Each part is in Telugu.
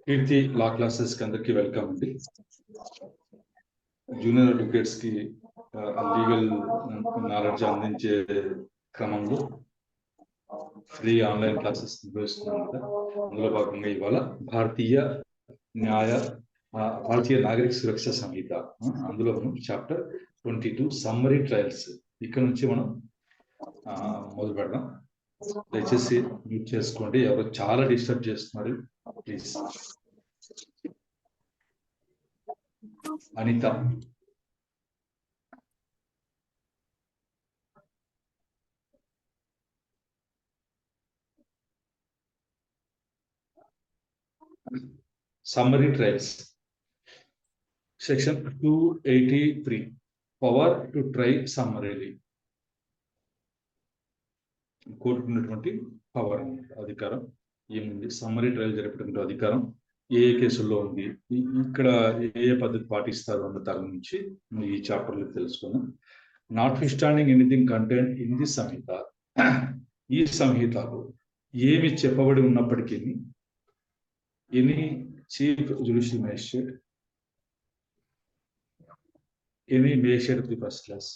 కీర్తి లా క్లాసెస్ కి అందరికి వెల్కమ్ అండి. జూనియర్ అడ్వకేట్స్ కి లీగల్ నాలెడ్జ్ అందించే క్రమంలో ఫ్రీ ఆన్లైన్ క్లాసెస్ నిర్వహిస్తున్నాం కదా. అందులో భాగంగా ఇవాళ భారతీయ నాగరిక సురక్ష సంహిత అందులో మనం చాప్టర్ 22 సమ్మరీ ట్రయల్స్ ఇక్కడ నుంచి మనం మొదలు పెడదాం. దయచేసి మ్యూట్ చేసుకోండి, ఎవరు చాలా డిస్టర్బ్ చేస్తున్నారు ప్లీజ్. అనిత summary trials section 283 power to try summarily. కోరుకున్నటువంటి పవర్ అధికారం ఏముంది, సమ్మరీ ట్రయల్ జరిపేటువంటి అధికారం ఏ కేసుల్లో ఉంది, ఇక్కడ ఏ పద్ధతి పాటిస్తారు అన్న దాని నుంచి ఈ చాప్టర్లో తెలుసుకున్నాం. Notwithstanding anything content in the Sanhita, ఈ సంహితలో ఏమి చెప్పబడి ఉన్నప్పటికీ any chief judicial magistrate, any magistrate of the first class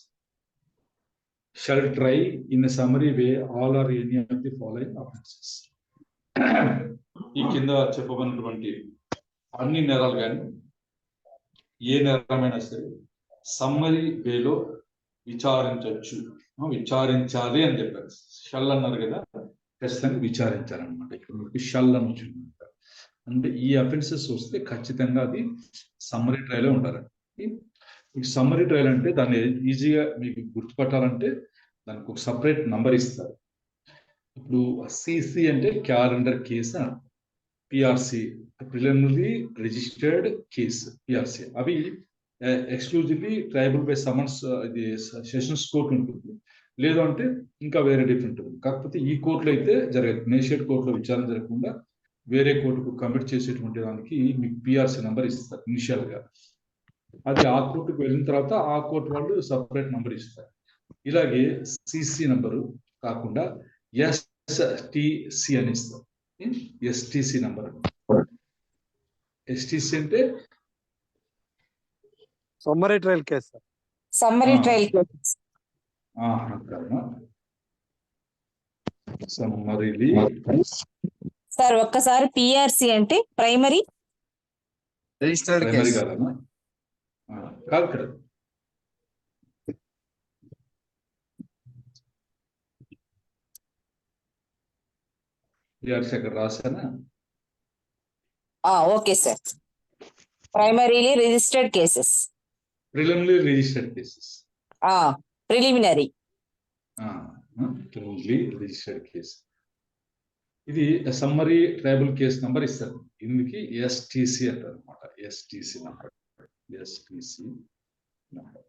shall try in a summary way all or any of the following offences. ఈ కింద చెప్పబడినటువంటి అన్ని నేరాలు కానీ ఏ నేరమైనా సరే సమ్మరీ వేలో విచారించవచ్చు, విచారించాలి అని చెప్పారు. షల్ అన్నారు కదా, ఖచ్చితంగా విచారించాలన్నమాట. ఇక్కడ మీకు షల్ అని వచ్చింది అంటే ఈ అఫెన్సెస్ వస్తే ఖచ్చితంగా అది సమ్మరీ ట్రయల్ ఉండాలండి. ఈ సమ్మరీ ట్రయల్ అంటే దాన్ని ఈజీగా మీకు గుర్తుపట్టాలంటే దానికి ఒక సపరేట్ నంబర్ ఇస్తారు. ఇప్పుడు సిసి అంటే calendar case, PRC preliminary registered case PRC, అవి ఎక్స్క్లూజివ్లీ ట్రైబల్ బై సమన్స్ ఇది సెషన్స్ కోర్టు ఉంటుంది, లేదు అంటే ఇంకా వేరే డిఫరెంట్ ఉంటుంది. కాకపోతే ఈ కోర్టులో అయితే జరగదు, మేజిస్ట్రేట్ కోర్టులో విచారణ జరగకుండా వేరే కోర్టుకు కమిట్ చేసేటువంటి దానికి మీకు పిఆర్సి నంబర్ ఇస్తారు ఇనిషియల్ గా. అది ఆ కోర్టుకు వెళ్ళిన తర్వాత ఆ కోర్టు వాళ్ళు సపరేట్ నంబర్ ఇస్తారు. ఇలాగే సిసి నంబరు కాకుండా ఎస్టిసి అని ఇస్తారు. ఎస్టిసి నంబర్, ఎస్టిసి అంటే summary trial case. Summary trial case summarily sir. ఒక్కసారి పిఆర్సి అంటే ప్రైమరీ రిజిస్టర్డ్ ప్రైమరీ కేసు. కాదమ్మా, కాదు కదా. పిఆర్సి అక్కడ రాసానా? Okay sir. Primarily registered cases, preliminary registered cases, preliminary registered case. ఇది సమ్మరీ ట్రైబల్ కేసు నంబర్ ఇస్తారు. ఇందుకు ఎస్టిసి అంటారు అనమాట. ఎస్టిసి నంబర్, ఎస్టిసి నంబర్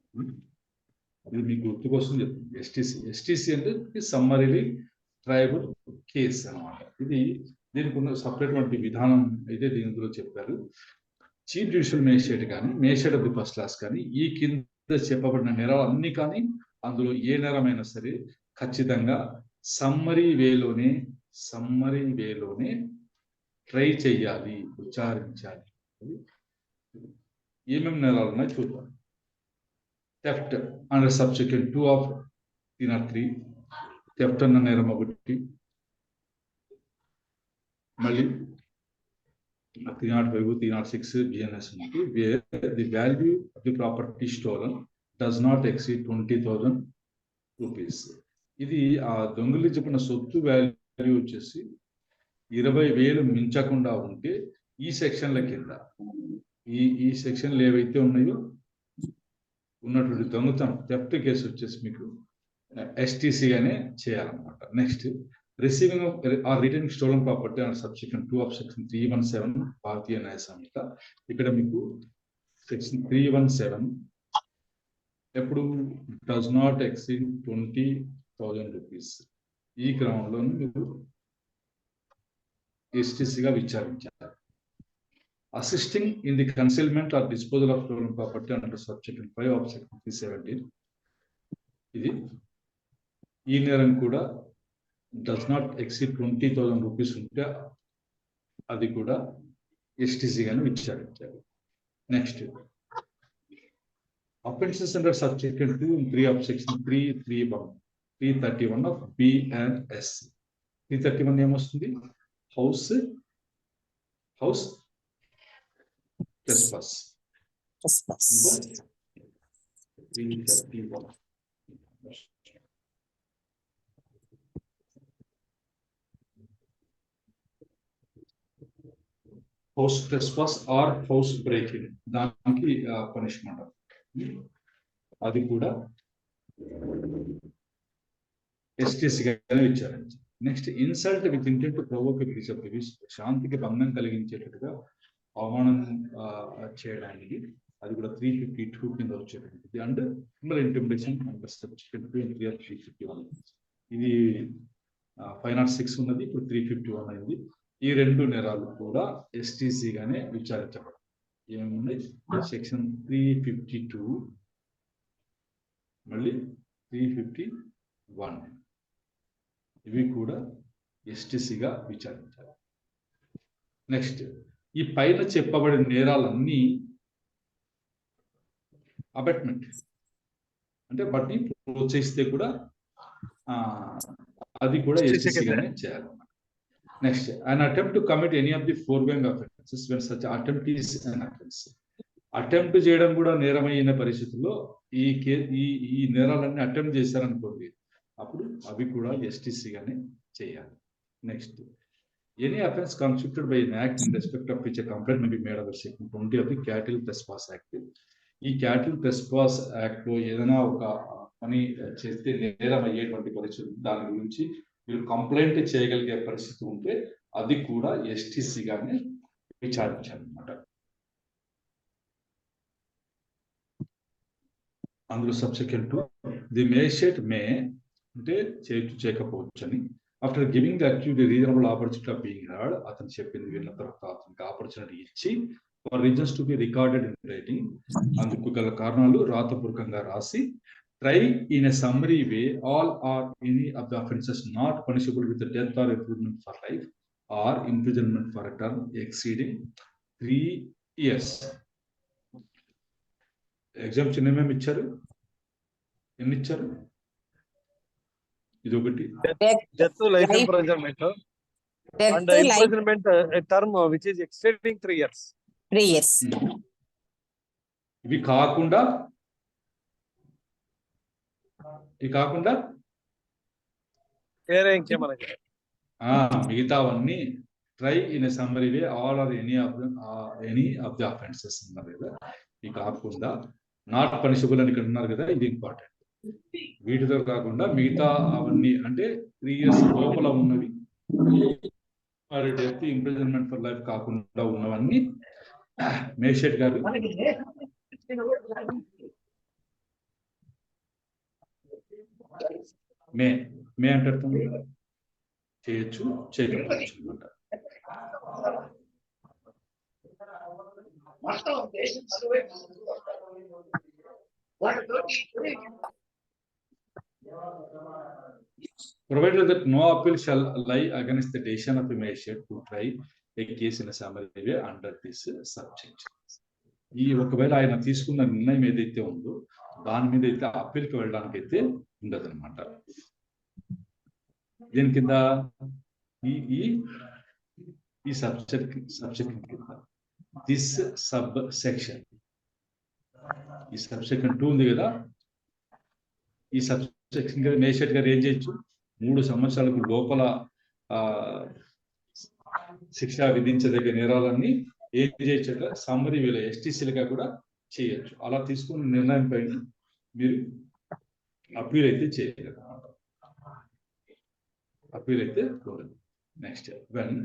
ఇది మీకు గుర్తుకొస్తుంది చెప్తుంది. ఎస్టిసి అంటే సమ్మరీలీ ట్రైబల్ కేసు అనమాట. ఇది దీనికి ఉన్న సపరేట్ విధానం అయితే దీనిలో చెప్పారు. చీఫ్ జ్యుడిషియల్ మేజిస్ట్రేట్ కానీ magistrate of the first class కానీ ఈ కింద చెప్పబడిన నేరాలు అన్ని కానీ అందులో ఏ నేరమైనా సరే ఖచ్చితంగా సమ్మరీ వేలోనే ట్రై చెయ్యాలి, విచారించాలి. ఏమేమి నేరాలు ఉన్నాయి చూద్దాం. Theft under subsection 2 of 303, theft అన్న నేరం ఒకటి. మళ్ళీ 305, 306 బిఎన్ఎస్ ఉంది, wear the value of the property stolen does not exceed 20,000 rupees. ఇది ఆ దొంగలు చెప్పిన సొత్తు వాల్యూ వచ్చేసి 20,000 మించకుండా ఉంటే ఈ సెక్షన్ల కింద ఈ సెక్షన్లు ఏవైతే ఉన్నాయో ఉన్నటువంటి దొంగతనం థెఫ్ట్ కేసు వచ్చేసి మీకు ఎస్టిసిగానే చేయాలన్నమాట. Next receiving or returning stolen property and subsection 2 of section 317 Bharatiya Nyaya Sanhita. ఇక్కడ మీకు సెక్షన్ 317 ఎప్పుడు డస్ నాట్ ఎక్సీడ్ 20,000 రూపీస్ ఈ క్రమంలో మీరు ఎస్టిసిగా విచారించాలి. Assisting in the concealment or disposal of stolen property under subsection 5 of section 317 ఇది ఈ నేరం కూడా డస్ నాట్ ఎక్సీడ్ 20,000 రూపీస్ ఉంటే అది కూడా ఎస్టీసీగానే విచారించారు. Next offences under subsection 2 and 3 of section 331 of B and S. 331 ఏమొస్తుంది? House trespass. 331. House trespass or house breaking, దానికి పనిష్మెంట్ అది కూడా ఎస్టీసీగానే విచారించారు. Next insult with intent to provoke a breach of peace, శాంతికి భంగం కలిగించేటట్టుగా అవమానం చేయడానికి, అది కూడా 352 కింద వచ్చేటది. And intimidation under section 351. ఇది 506 ఉన్నది, ఇప్పుడు 351 అయింది. ఈ రెండు నేరాలు కూడా ఎస్టీసీగానే విచారించబడతాయి. ఏమున్నాయి? సెక్షన్ 352 మళ్ళీ 351 ఇవి కూడా ఎస్టీసీగా విచారించాలి. నెక్స్ట్ ఈ పైన చెప్పబడిన నేరాలన్నీ అబెట్మెంట్ అంటే బట్టి ప్రోత్సహిస్తే కూడా అది కూడా ఎస్టీసీగానే చేయాలి. Next an attempt to commit any of the foregoing offenses when such attempt is an offense. Attempt చేయడం కూడా నేరమైన పరిస్థితుల్లో ఈ నేరాలన్నీ అటెంప్ట్ చేశారనుకోండి, అప్పుడు అవి కూడా ఎస్టీసీగానే చేయాలి. Next any offence constituted by an act in respect of which a complaint may be made under section 20 of the Cattle Trespass Act. ఈ క్యాటిల్ ట్రెస్పాస్ యాక్ట్ లో ఏదైనా ఒక పని చేస్తే నేరం అయ్యేటువంటి పరిస్థితి, దాని గురించి మీరు కంప్లైంట్ చేయగలిగే పరిస్థితి ఉంటే అది కూడా ఎస్టీసీగానే విచారించాలన్నమాట. అందులో సబ్సెక్షన్ 2 ది మేజిస్ట్రేట్ మే అంటే చేయకపోవచ్చు అని after giving the accused reasonable opportunity of being heard, అతను చెప్పింది విన్న తర్వాత అతనికి ఆపర్చునిటీ ఇచ్చి for reasons to be recorded in writing, అందుకు గల కారణాలు రాతపూర్వకంగా రాసి try in a summary way all or any of the offences not punishable with the death or imprisonment for life or imprisonment for a term exceeding 3 years. Exemption ఏమేమి ఇచ్చారు? ఎన్ని ఇచ్చారు? ఇది ఒకటి, death to life imprisonment and imprisonment a term which is exceeding 3 years. 3 years. ఇవి కాకుండా వేరే ఇంకేమన్నా మిగతావన్నీ try in summary way all or any of the offences ఉన్నారు కదా. ఇవి కాకుండా నాట్ పనిషబుల్ అని ఇక్కడ ఉన్నారు కదా, ఇది ఇంపార్టెంట్. వీటితో కాకుండా మిగతా అవన్నీ అంటే 3 years లోపల ఉన్నవి, మరి డెత్ ఇంప్రిజన్మెంట్ ఫర్ లైఫ్ కాకుండా ఉన్నవన్నీ మేజిస్ట్రేట్ గారు మే అంటే అర్థం చేయొచ్చు, చేయకపోవచ్చు అనమాట. Provided that no appeal shall lie against the decision of the magistrate to try a case in a summary way under this subject. ఈ ఒకవేళ ఆయన తీసుకున్న నిర్ణయం ఏదైతే ఉందో దాని మీద అయితే అప్పీల్కి వెళ్ళడానికి అయితే ఉండదు అనమాట. దీని కింద ఈ సబ్సెక్షన్ కింద దిస్ సబ్ సెక్షన్, ఈ సబ్సెక్షన్ 2 ఉంది కదా, ఈ సబ్సెక్షన్ మేజిస్ట్రేట్ గారు ఏం చేయొచ్చు? 3 సంవత్సరాలకు లోపల శిక్ష విధించదగ్గ నేరాలన్నీ ఏం చేయొచ్చు? సమ్మరీ వేళ ఎస్టీసీలుగా కూడా చేయొచ్చు. అలా తీసుకున్న నిర్ణయం పైన మీరు అప్పీల్ అయితే చేయగలరు, అప్పీల్ అయితే కూడదు. Next when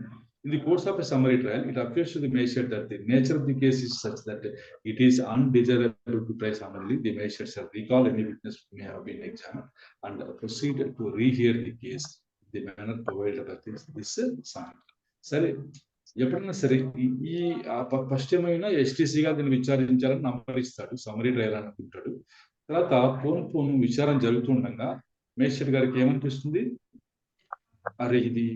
in the course of a summary trial it appears to the magistrate that the nature of the case is such that it is undesirable to try summarily, the magistrate shall recall any witness who may have been examined and proceed to rehear the case the manner provided by this summary. సరే, ఎప్పుడైనా సరే ఈ ఫస్ట్ ఏమైనా ఎస్టీసీగా దీన్ని విచారించాలని నంబర్ ఇస్తాడు, సమ్మరీ ట్రయల్ అనుకుంటాడు. తర్వాత పోను విచారణ జరుగుతుండగా మేజిస్ట్రేట్ గారికి ఏమనిపిస్తుంది? అరే ఇది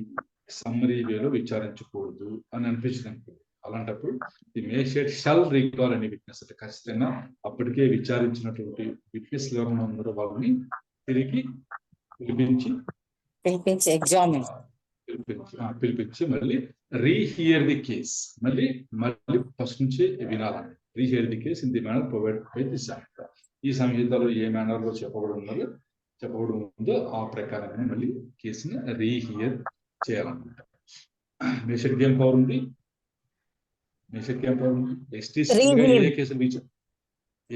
సమ్మరీ వేలో విచారించకూడదు అని అనిపించింది. అలాంటప్పుడు ది మేజిస్ట్రేట్ షల్ రీకాల్ అని విట్నెస్, అంటే ఖచ్చితంగా అప్పటికే విచారించినటువంటి విట్నెస్ ఎవరైనా ఉన్నారో వాళ్ళని తిరిగి పిలిపించి పిలిపించి మళ్ళీ రీహియర్ ది కేస్, మళ్ళీ ఫస్ట్ నుంచి వినాలని. Rehear the case in the manner provide by the Sanhita. ఈ సంహితలో ఏ మేనర్ లో చెప్పబడి ఉందో ఆ ప్రకారంగా మళ్ళీ కేసుని రీహియర్ చేయాలన్నమాట. మేజిస్ట్రేట్కి ఏం పవర్ ఉంది?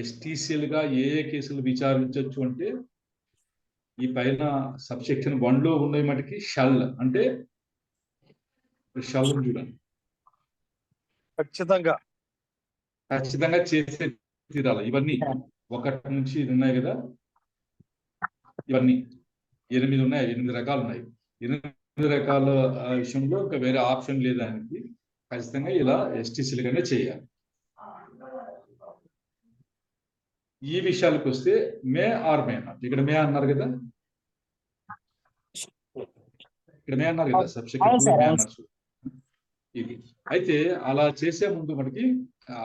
ఎస్టీసీఎల్ గా ఏ కేసులు విచారించవచ్చు అంటే ఈ పైన సబ్సెక్షన్ 1 లో ఉన్నాయి మటుకి షల్, అంటే షల్ చూడండి, ఖచ్చితంగా చేసే తీరాలి. ఇవన్నీ 1 నుంచి ఇది ఉన్నాయి కదా, ఇవన్నీ 8 ఉన్నాయి, 8 రకాలు ఉన్నాయి. 8 రకాల విషయంలో ఇంకా వేరే ఆప్షన్ లేదానికి ఖచ్చితంగా ఇలా ఎస్టీసీలుగానే చేయాలి. ఈ విషయాలకు వస్తే మే ఆర్ మే నాట్, ఇక్కడ మే అన్నారు కదా, సబ్జెక్ట్ ఇది. అయితే అలా చేసే ముందు మనకి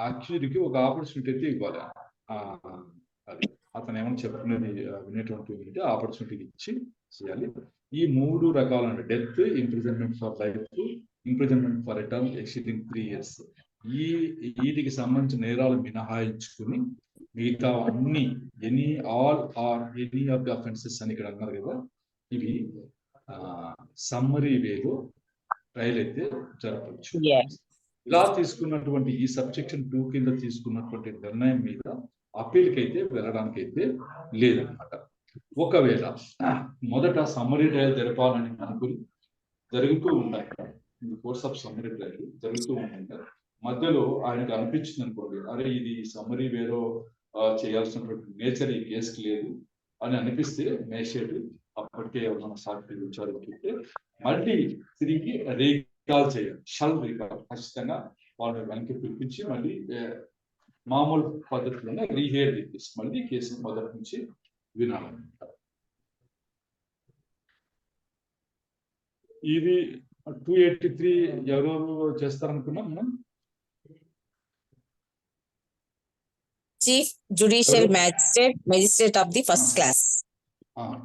అక్యూజ్డ్కి ఒక ఆపర్చునిటీ అయితే ఇవ్వాలి. అది అతను ఏమైనా చెప్పుకునేది వినేటువంటి ఆపర్చునిటీ ఇచ్చి చేయాలి. ఈ 3 రకాలు అంటే death, imprisonment for life, imprisonment for return exceeding 3 years, వీటికి సంబంధించిన నేరాలు మినహాయించుకుని మిగతా అన్ని any all or any of the offences అని ఇక్కడ అన్నారు కదా, ఇవి సమ్మరీ వేలో ట్రయల్ అయితే జరపవచ్చు. ఇలా తీసుకున్నటువంటి ఈ సబ్సెక్షన్ 2 కింద తీసుకున్నటువంటి నిర్ణయం మీద అప్పీల్కి అయితే వెళ్ళడానికి అయితే లేదన్నమాట. ఒకవేళ మొదట సమ్మరీ ట్రయల్ జరపాలని అనుకుని జరుగుతూ ఉన్నాయి, కోర్స్ ఆఫ్ సమ్మరీ ట్రయల్ జరుగుతూ ఉంటాయి, మధ్యలో ఆయనకు అనిపించింది అనుకోండి, అరే ఇది సమ్మరీ వేలో చేయాల్సినటువంటి నేచర్ ఈ కేసుకి లేదు అని అనిపిస్తే మేజిస్ట్రేట్ అప్పటికే ఎవరైనా సాక్షి విచారించుకుంటే మళ్ళీ తిరిగి రీకాల్ చేయాలి. షల్ రీకాల్, ఖచ్చితంగా వాళ్ళని వెనక్కి పిలిపించి మళ్ళీ మామూలు పద్ధతిలోనే రీహియర్ ది కేసు, మళ్ళీ కేసు మొదటి నుంచి వినాలన్నమాట. ఇది 283 ఎవరెవరు చేస్తారనుకున్నాం మనం? Chief Judicial Magistrate of the first class.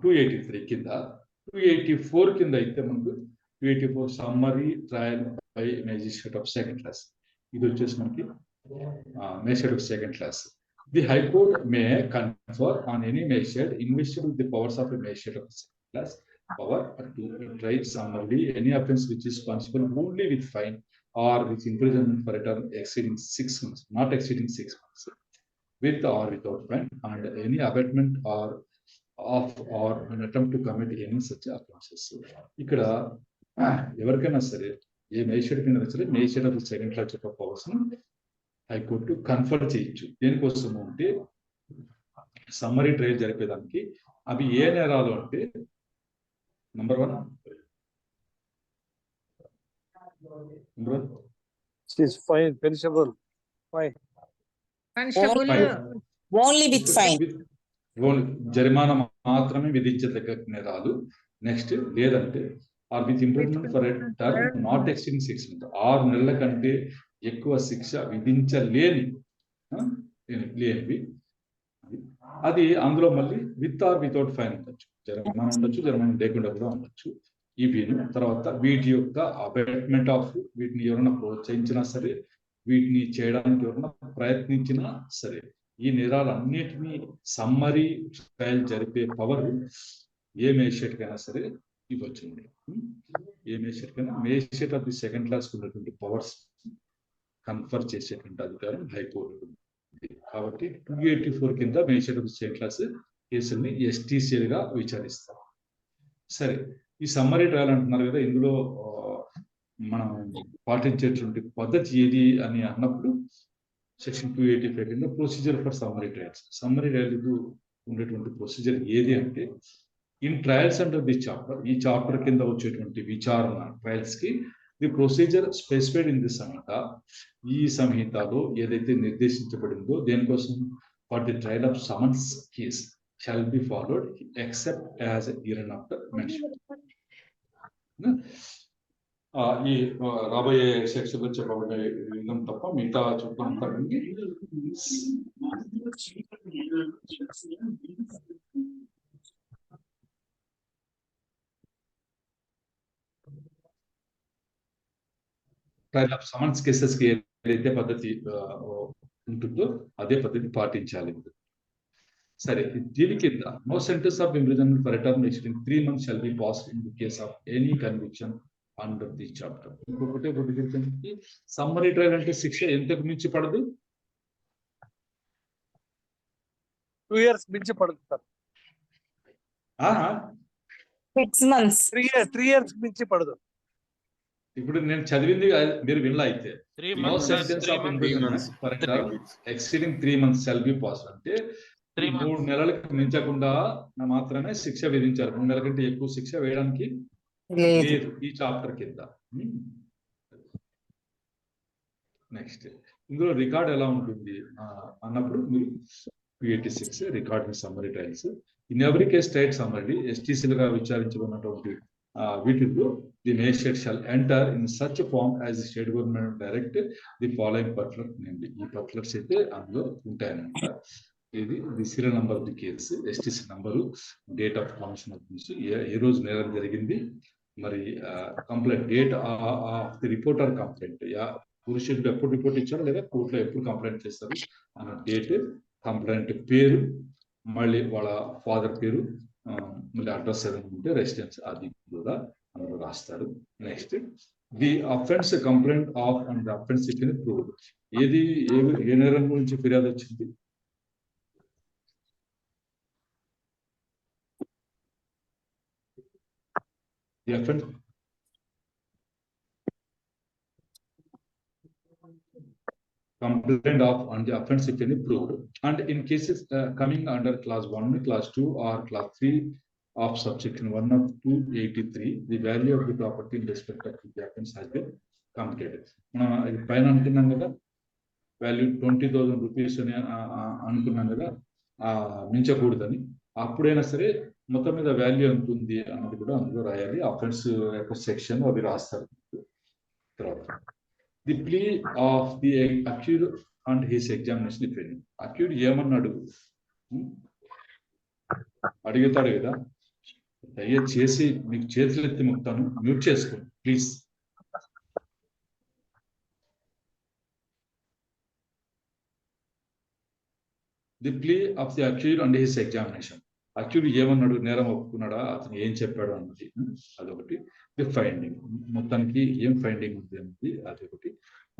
283 కింద. 284 కింద అయితే మనకు 284 summary trial by magistrate of second class. ఇది వచ్చేసి మనకి magistrate of second class. The high court May confer on any magistrate invested with the powers of a magistrate of second class power to try summarily any offence which is punishable only with fine or with imprisonment for a term exceeding 6 months, not exceeding 6 months, with or without fine, and any abatement or an attempt to commit any such offences. ఇక్కడ ఎవరికైనా సరే ఏ మేజిస్ట్రేట్ కింద సరే మేజిస్ట్రేట్ ఆఫ్ సెకండ్ క్లాస్ యొక్క పవర్స్ ను హైకోర్టు కన్ఫర్ చేయొచ్చు. దేనికోసము అంటే సమ్మరీ ట్రయల్ జరిపేదానికి. అవి ఏ నేరాలు అంటే Number 1. Fine, punishable. Fine. Only with fine. జరిమానా మాత్రమే విధించదగ్గ నేరాలు. నెక్స్ట్ లేదంటే or with imprisonment for a term not exceeding 6 months, 6 నెలల కంటే ఎక్కువ శిక్ష విధించలేనివి. అది అందులో మళ్ళీ విత్ ఆర్ వితౌట్ ఫైన్ ఉండొచ్చు, జరిమానా ఉండొచ్చు, జరిమానా లేకుండా కూడా ఉండొచ్చు. ఇవి తర్వాత వీటి యొక్క అబేట్మెంట్ ఆఫ్, వీటిని ఎవరైనా ప్రోత్సహించినా సరే, వీటిని చేయడానికి ఎవరైనా ప్రయత్నించినా సరే, ఈ నేరాలన్నిటినీ సమ్మరీ ట్రయల్ జరిపే పవర్ ఏ మేజిస్ట్రేట్ కైనా సరే ఇవ్వచ్చు. ఏ మేజిస్ట్రేట్ కైనా magistrate of the second class ఉన్నటువంటి పవర్స్ కన్ఫర్ చేసేటువంటి అధికారం హైకోర్టు. కాబట్టి 284 కింద magistrate of the second class కేసుల్ని ఎస్టీసీఎల్ గా విచారిస్తారు. సరే, ఈ సమ్మరీ ట్రయల్ అంటున్నారు కదా, ఇందులో మనం పాటించేటువంటి పద్ధతి ఏది అని అన్నప్పుడు సెక్షన్ 285 కింద procedure for summary trials. Summary trial ఉండేటువంటి ప్రొసీజర్ ఏది అంటే, in trials under the chapter, ఈ చాప్టర్ కింద వచ్చేటువంటి విచారణ ట్రయల్స్ కి the procedure specified in the Sanhita, ఈ సంహితలో ఏదైతే నిర్దేశించబడిందో దేనికోసం, for the trial of summons case shall be followed except as hereinafter mentioned. ఈ రాబోయే సెక్షన్ లో చెప్పబడే విధం తప్ప మిగతా చోట్ల అంతా ట్రయల్ ఆఫ్ సమన్స్ కేసెస్ కి ఏదైతే పద్ధతి ఉంటుందో అదే పద్ధతి పాటించాలి. సరే, దీని కింద no sentence of imprisonment for return extend 3 months shall be passed in the case of any conviction under the chapter. ఇంకొకటి సమ్మరీ ట్రయల్ అంటే శిక్ష ఎంతకు మించి పడదు? 2 years మించి పడదు. 6 months. 3 years మించి పడదు. ఇప్పుడు నేను చదివింది మీరు వినలా అయితే no sentence of imprisonment for return exceeding 3 months shall be passed అంటే 3 నెలలకు మించకుండా మాత్రమే శిక్ష విధించారు. 3 నెలల కంటే ఎక్కువ శిక్ష వేయడానికి లేదు ఈ చాప్టర్ కింద. నెక్స్ట్ ఇందులో రికార్డ్ ఎలా ఉంటుంది అన్నప్పుడు మీరు 286 recording summary trials in every case state summary ఎస్టీసీలుగా విచారించబడినటువంటి వీటిల్లో the magistrate shall enter in such form as the state government direct the following particular namely. ఈ పర్టికులర్స్ అయితే అందులో ఉంటాయన్నమాట. ఇది the serial number of the case, STC number, date of commission of ఏ రోజు నేరం జరిగింది, మరి complaint date of the reporter complaint, police station ఎప్పుడు రిపోర్ట్ ఇచ్చారు లేదా కోర్టులో ఎప్పుడు కంప్లైంట్ చేస్తారు అన్న డేట్, కంప్లైంట్ పేరు, మళ్ళీ వాళ్ళ ఫాదర్ పేరు, మళ్ళీ అడ్రస్ ఏదైనా ఉంటే రెసిడెన్స్ అది కూడా అందులో రాస్తారు. Next the offence complaint of and the offence if proved. ఏది ఏ నేరం గురించి ఫిర్యాదు వచ్చింది? The offense complaint of on the offence if any proved, and in cases coming under clause 1, clause 2 or clause 3 of subsection 1 of 283, the value of the property in respect of the offence has been computed. పైన అనుకున్నాం కదా వాల్యూ 20,000 రూపీస్ అని అనుకున్నాం కదా మించకూడదని. అప్పుడైనా సరే మొత్తం మీద వాల్యూ ఎంత ఉంది అన్నది కూడా అందులో రాయాలి. అఫెన్స్ యొక్క సెక్షన్ అవి రాస్తారు. తర్వాత the plea of the accused and his examination depending. Accused ఏమన్నాడు అడుగుతాడు కదా, దయచేసి మీకు చేతులు ఎత్తి ముక్తాను, మ్యూట్ చేసుకోండి please. The plea of the accused and his examination. Accused ఏమన్నాడు, నేరం ఒప్పుకున్నాడా, అతను ఏం చెప్పాడు అన్నది అదొకటి. ది ఫైండింగ్, మొత్తానికి ఏం ఫైండింగ్ ఉంది అన్నది అదొకటి.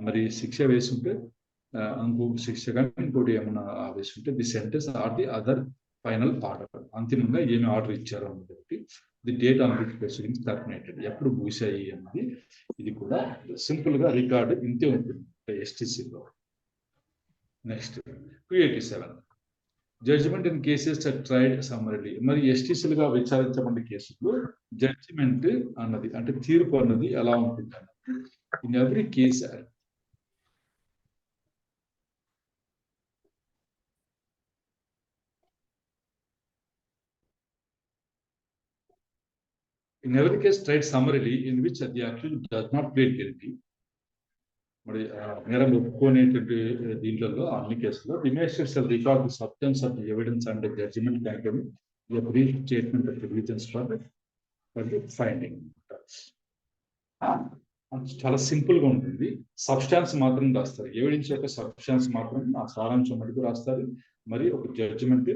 మరి శిక్ష వేసుంటే ఇంకొక శిక్ష కానీ ఇంకోటి ఏమన్నా వేసుంటే the sentence or the other final order, అంతిమంగా ఏమి ఆర్డర్ ఇచ్చారు అన్నది ఒకటి. The date on which proceedings terminated, ఎప్పుడు ముగిశాయి అన్నది. ఇది కూడా సింపుల్ గా రికార్డు ఇంతే ఉంటుంది ఎస్టీసీలో. Next 287 judgment in cases tried summarily. మరి ఎస్టీసీలుగా విచారించబడిన కేసులో జడ్జిమెంట్ అన్నది అంటే తీర్పు అన్నది ఎలా ఉంటుంది అన్నది in every case tried summarily in which the accused does not plead guilty. మరి నేరం ఒప్పుకునేటువంటి దీంట్లో అన్ని కేసుల్లో the magistrate shall record the substance of the evidence and judgment containing the brief statement of the reasons for the finding. చాలా సింపుల్ గా ఉంటుంది. సబ్స్టాన్స్ మాత్రం రాస్తారు, ఎవిడెన్స్ యొక్క సబ్స్టాన్స్ మాత్రం ఆ సారాంశం మటుకు రాస్తారు. మరి ఒక జడ్జిమెంట్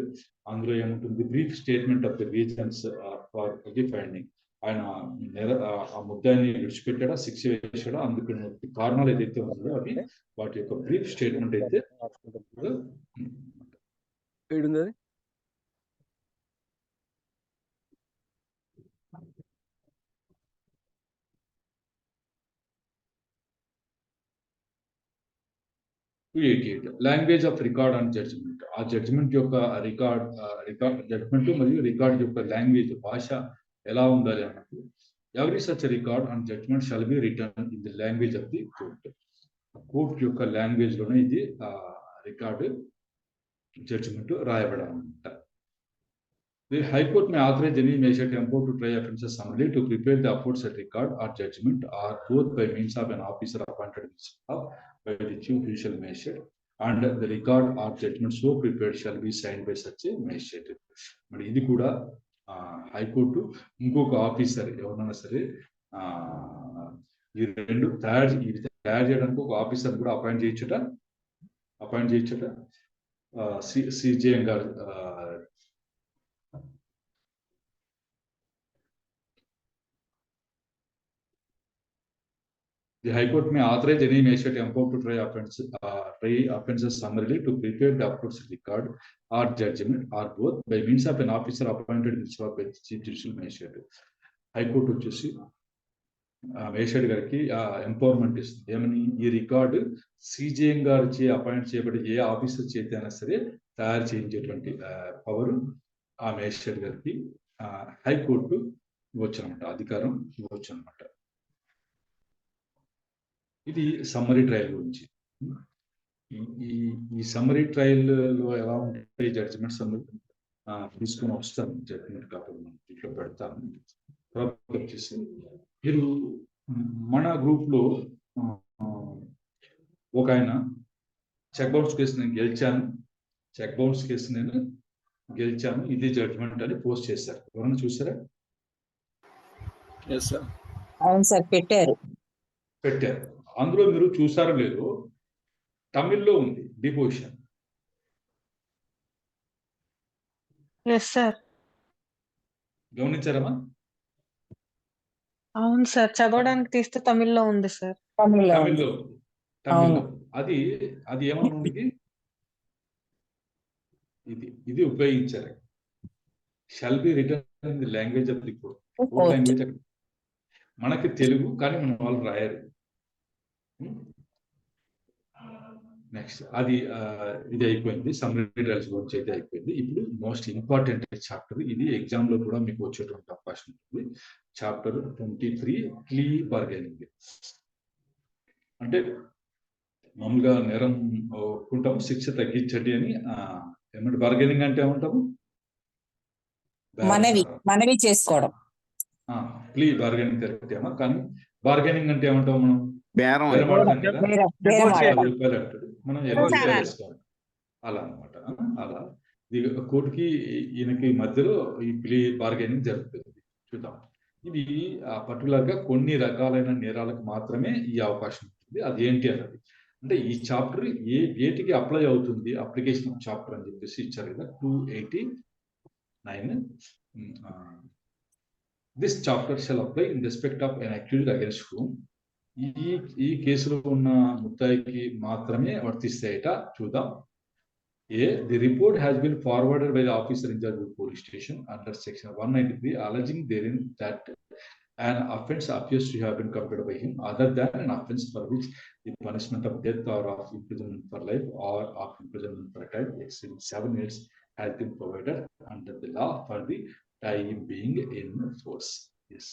అందులో ఏముంటుంది, brief statement of the reasons for the finding. ఆయన ఆ ముద్దాన్ని విడిచిపెట్టాడా, శిక్ష వేసాడా, అందుకు కారణాలు ఏదైతే ఉందో అవి వాటి యొక్క బ్రీఫ్ స్టేట్మెంట్ అయితే language of record and judgment. ఆ జడ్జిమెంట్ యొక్క రికార్డ్ జడ్జిమెంట్ మరియు రికార్డ్ యొక్క లాంగ్వేజ్, భాష ఎలా ఉండాలి అన్నది. Every such record and judgment shall be written in the language of the court. Court యొక్క లాంగ్వేజ్ లోనే ఇది రికార్డు జడ్జిమెంట్ రాయబడాలన్నమాట. The High Court may authorize any magistrate employed to try offences summarily to prepare the aforesaid record or judgment or both by means of an officer appointed by the chief judicial magistrate, and the record or judgment so prepared shall be signed by such a magistrate. మరి ఇది కూడా హైకోర్టు ఇంకొక ఆఫీసర్ ఎవరన్నా సరే ఈ రెండు తయారు చేయడానికి ఒక ఆఫీసర్ కూడా అపాయింట్ చేయొచ్చుట సిజేఎం గారు. The High Court may authorize any magistrate empowered to try offences summarily to prepare the aforesaid record or judgment or both by means of an officer appointed by the chief judicial magistrate. High Court వచ్చేసి మేజిస్ట్రేట్ గారికి ఎంపవర్మెంట్ ఇస్తుంది. ఏమని? ఈ రికార్డు సిజేఎం గారు అపాయింట్ చేయబడి ఏ ఆఫీసర్ చేతి అయినా సరే తయారు చేయించేటువంటి పవర్ ఆ మేజిస్ట్రేట్ గారికి హైకోర్టు ఇవ్వచ్చు అనమాట, అధికారం ఇవ్వచ్చు అనమాట. ఇది సమ్మరీ ట్రయల్ గురించి. ఈ సమ్మరీ ట్రయల్ లో ఎలా ఉంటాయి జడ్జిమెంట్స్ తీసుకుని వస్తాను. జడ్జిమెంట్ కాపీ ఇంట్లో పెడతాను. వచ్చేసి మీరు మన గ్రూప్ లో ఒక ఆయన చెక్ బౌన్స్ కేసు నేను గెలిచాను, ఇది జడ్జిమెంట్ అని పోస్ట్ చేశారు. ఎవరైనా చూసారా? అవును సార్, పెట్టారు. అందులో మీరు చూసారో లేదో, తమిళ్లో ఉంది డిపోజిషన్. గమనించారమ్మా? అవును సార్, చదవడానికి తీస్తే తమిళ్లో ఉంది సార్. తమిళ్లో అది ఏమన్నా ఇది ఉపయోగించారు. Shall be written in the language of the court. Language మనకి తెలుగు, కానీ మన వాళ్ళు రాయరు. నెక్స్ట్ ఇది అయిపోయింది. సమ్మరీ ట్రయల్స్ గురించి అయితే అయిపోయింది. ఇప్పుడు మోస్ట్ ఇంపార్టెంట్ చాప్టర్, ఇది ఎగ్జామ్ లో కూడా మీకు వచ్చేటువంటి అవకాశం ఉంటుంది. Chapter 23 plea bargaining. అంటే మామూలుగా నేరం ఒప్పుకుంటాము, శిక్ష తగ్గించండి అని. ఏమంటే బార్గెనింగ్ అంటే ఏమంటాము? మనవి చేసుకోవడం. ప్లీ బార్గెనింగ్ కరెక్ట్ ఏమో, కానీ బార్గెనింగ్ అంటే ఏమంటాం మనం? బేరం. రూపాయలు అంటాడు, మనం 20 వేసుకోవాలి అలా అనమాట. అలా కోర్టుకి ఈయనకి మధ్యలో ఈ ప్లీ బార్గెనింగ్ జరుగుతుంది. చూద్దాం. ఇది పర్టికులర్ గా కొన్ని రకాలైన నేరాలకు మాత్రమే ఈ అవకాశం ఉంటుంది. అది ఏంటి అన్నది అంటే ఈ చాప్టర్ వేటికి అప్లై అవుతుంది, అప్లికేషన్ చాప్టర్ అని చెప్పేసి ఇచ్చారు కదా, 289. This chapter shall apply in respect of an accused against whom ఈ కేసులో ఉన్న ముద్దాయికి మాత్రమే వర్తిస్తాయట. చూద్దాం. The report has been forwarded by the officer in charge of the police station under section 193, alleging therein that an offence appears to have been committed by him other than an offence for which the punishment of death or of imprisonment for life or of imprisonment for a time exceeding 7 years has been provided under the law for the time being in force. Yes.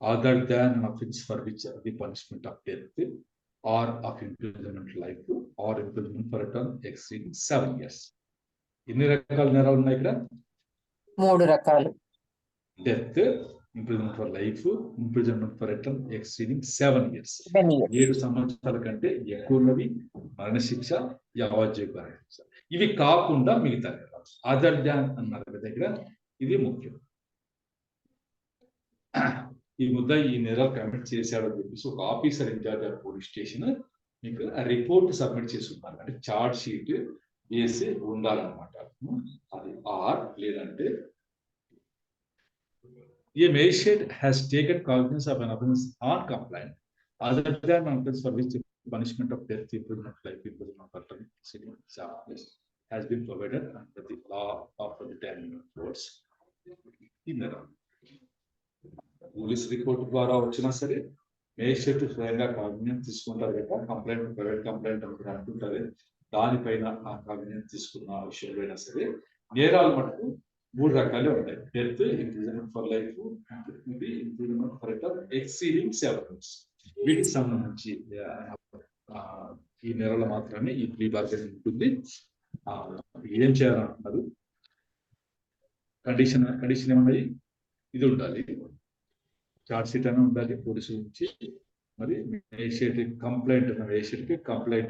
Other than an offence for which the punishment of death or of imprisonment life or imprisonment for a term exceeding 7 years. ఎన్ని రకాల నేరాలు ఉన్నాయి ఇక్కడ? 3 రకాలు. Death, imprisonment for life, imprisonment for a term exceeding 7 years. 7 సంవత్సరాల కంటే ఎక్కువవి, మరణశిక్ష, యావజ్జీవ శిక్ష. ఇవి కాకుండా మిగతా నేరాలు. అదర్ దాన్ అన్నారు దగ్గర, ఇది ముఖ్యం. ఈ ముద్ద ఈ నేరాలు కమిట్ చేశాడని చెప్పేసి ఒక officer in charge of police station మీకు రిపోర్ట్ సబ్మిట్ చేసి ఉన్నారు. అంటే చార్ట్ షీట్ వేసి ఉండాలన్నమాట. అది ఆర్ లేదంటే a magistrate has taken cognizance of an offence on complaint other than an offence for which punishment of death, imprisonment, life, imprisonment for term exceeding 7 years has been provided under the law of the time courts. ఈ నేరం పోలీస్ రిపోర్ట్ ద్వారా వచ్చినా సరే మేజిస్ట్రేట్ స్వయంగా కాగ్నిజెన్స్ తీసుకుంటారు కదా. కంప్లైంట్, ప్రైవేట్ కంప్లైంట్ అంటుంటారు, దానిపైన ఆ కాగ్నిజెన్స్ తీసుకున్న విషయంలో అయినా సరే నేరాలు మటుకు 3 రకాలే ఉంటాయి. Death, imprisonment for life, imprisonment for term exceeding 7 years. వీటికి సంబంధించి ఈ నేరాలు మాత్రమే ఈ ప్లీ బార్గెనింగ్ ఉంటుంది. ఏం చేయాలంటున్నారు? కండిషన్ ఏమన్నది? ఇది ఉండాలి, చార్జ్ షీట్ అని ఉండాలి పోలీసు నుంచి, మరి మేజిస్ట్రేట్ కంప్లైంట్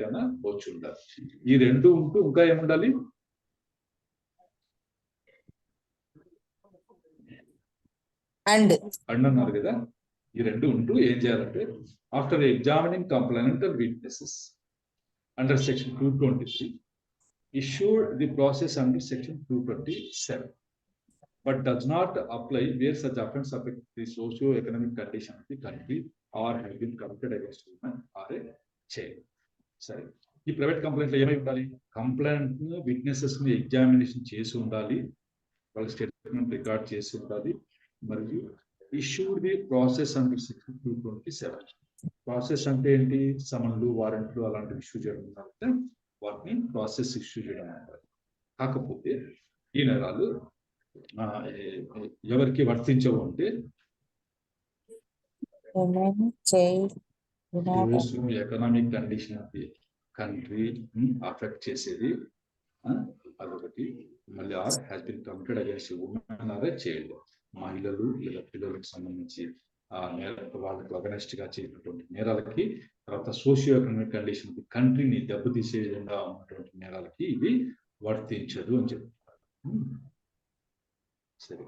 అన్న వచ్చి ఉండాలి. ఈ రెండు ఉంటూ ఇంకా ఏముండాలి? అండ్ అన్నారు కదా, ఈ రెండు ఉంటూ ఏం చేయాలంటే after examining complaint and witnesses under section 223 issued the process under section 227 but does not apply where such offense affects the socio-economic condition of the country or have been committed against women or a child. సరే, ఈ ప్రైవేట్ కంప్లైంట్ లో ఏమై ఉండాలి? కంప్లైంట్ విట్నెసెస్ ని ఎగ్జామినేషన్ చేసి ఉండాలి, వాళ్ళ స్టేట్మెంట్ రికార్డ్ చేసి ఉండాలి, మరియు issued the process under section 227. Process అంటే ఏంటి? సమన్లు, వారెంట్లు అలాంటివి ఇష్యూ చేయడం అంటే వాటిని ప్రాసెస్ ఇష్యూ చేయడం అంటారు. కాకపోతే ఈ నేరాలు ఎవరికి వర్తించవు అంటే economic condition of the country affect చేసేది అదొకటి. మళ్ళీ or has been committed against women or a child, మహిళలు లేదా పిల్లలకు సంబంధించి వాళ్ళకు అగనెస్ట్ గా చేసినటువంటి నేరాలకి, తర్వాత సోషియో ఎకనామిక్ కండిషన్ కంట్రీని దెబ్బతీసే విధంగా ఉన్నటువంటి నేరాలకి ఇది వర్తించదు అని చెప్తున్నారు. సరే,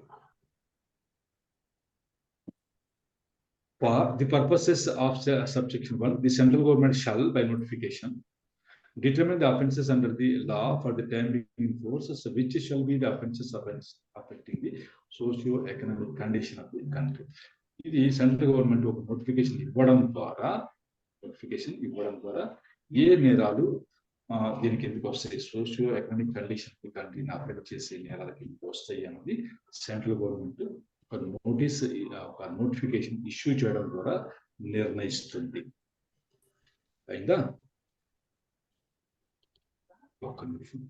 for the purposes of subsection 1, the central government shall by notification determine the offences under the law for the time being in force, which shall be the offences affecting the socio-economic condition of the country. ఇది సెంట్రల్ గవర్నమెంట్ ఒక నోటిఫికేషన్ ఇవ్వడం ద్వారా ఏ నేరాలు దీనికి ఎందుకు వస్తాయి, సోషియో ఎకనామిక్ కండిషన్ కంట్రీని అఫెక్ట్ చేసే నేరాలకి ఎందుకు వస్తాయి అన్నది సెంట్రల్ గవర్నమెంట్ ఒక నోటిఫికేషన్ ఇష్యూ చేయడం ద్వారా నిర్ణయిస్తుంది. అయిందా? ఒక్క నిమిషం.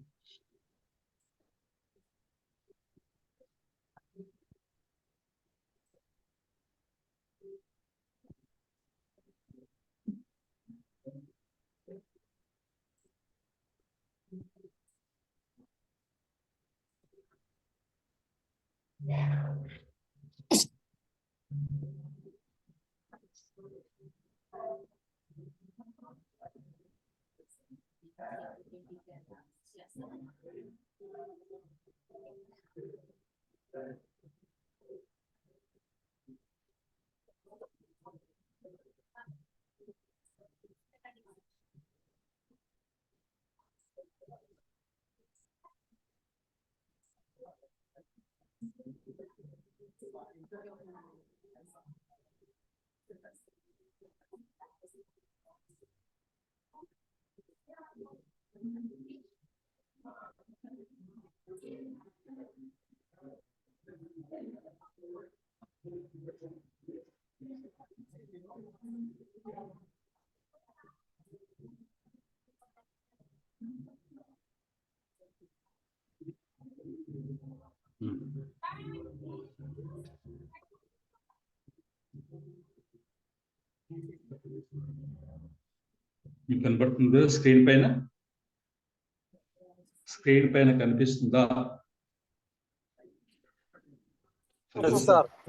మీకు కనబడుతుందా స్క్రీన్ పైన కనిపిస్తుందా?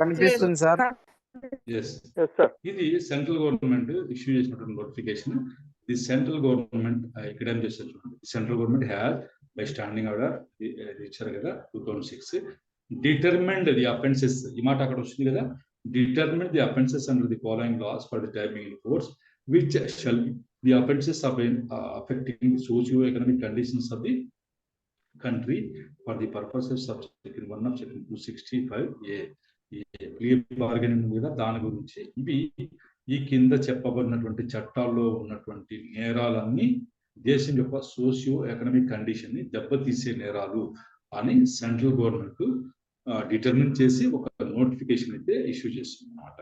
కనిపిస్తుంది సార్. ఇది సెంట్రల్ గవర్నమెంట్ ఇష్యూ చేసినటువంటి నోటిఫికేషన్. ది సెంట్రల్ గవర్నమెంట్ ఇక్కడ ఏం చేస్తారు చూడండి. Central government has by standing order ఇచ్చారు కదా 2006 డిటర్మిన్డ్ ది అఫెన్సెస్, ఈ మాట అక్కడ వస్తుంది కదా, determine the offences under the following laws for the time being in force, which shall be the offences of affecting the socio-economic conditions of the country for the purposes of section 1 of section 265A. Plea bargaining మీద దాని గురించి ఇవి ఈ కింద చెప్పబడినటువంటి చట్టాల్లో ఉన్నటువంటి నేరాలన్నీ దేశం యొక్క సోషియో ఎకనామిక్ కండిషన్ ని దెబ్బతీసే నేరాలు అని సెంట్రల్ గవర్నమెంట్ డిటర్మిన్ చేసి ఒక నోటిఫికేషన్ అయితే ఇష్యూ చేస్తుంది అన్నమాట.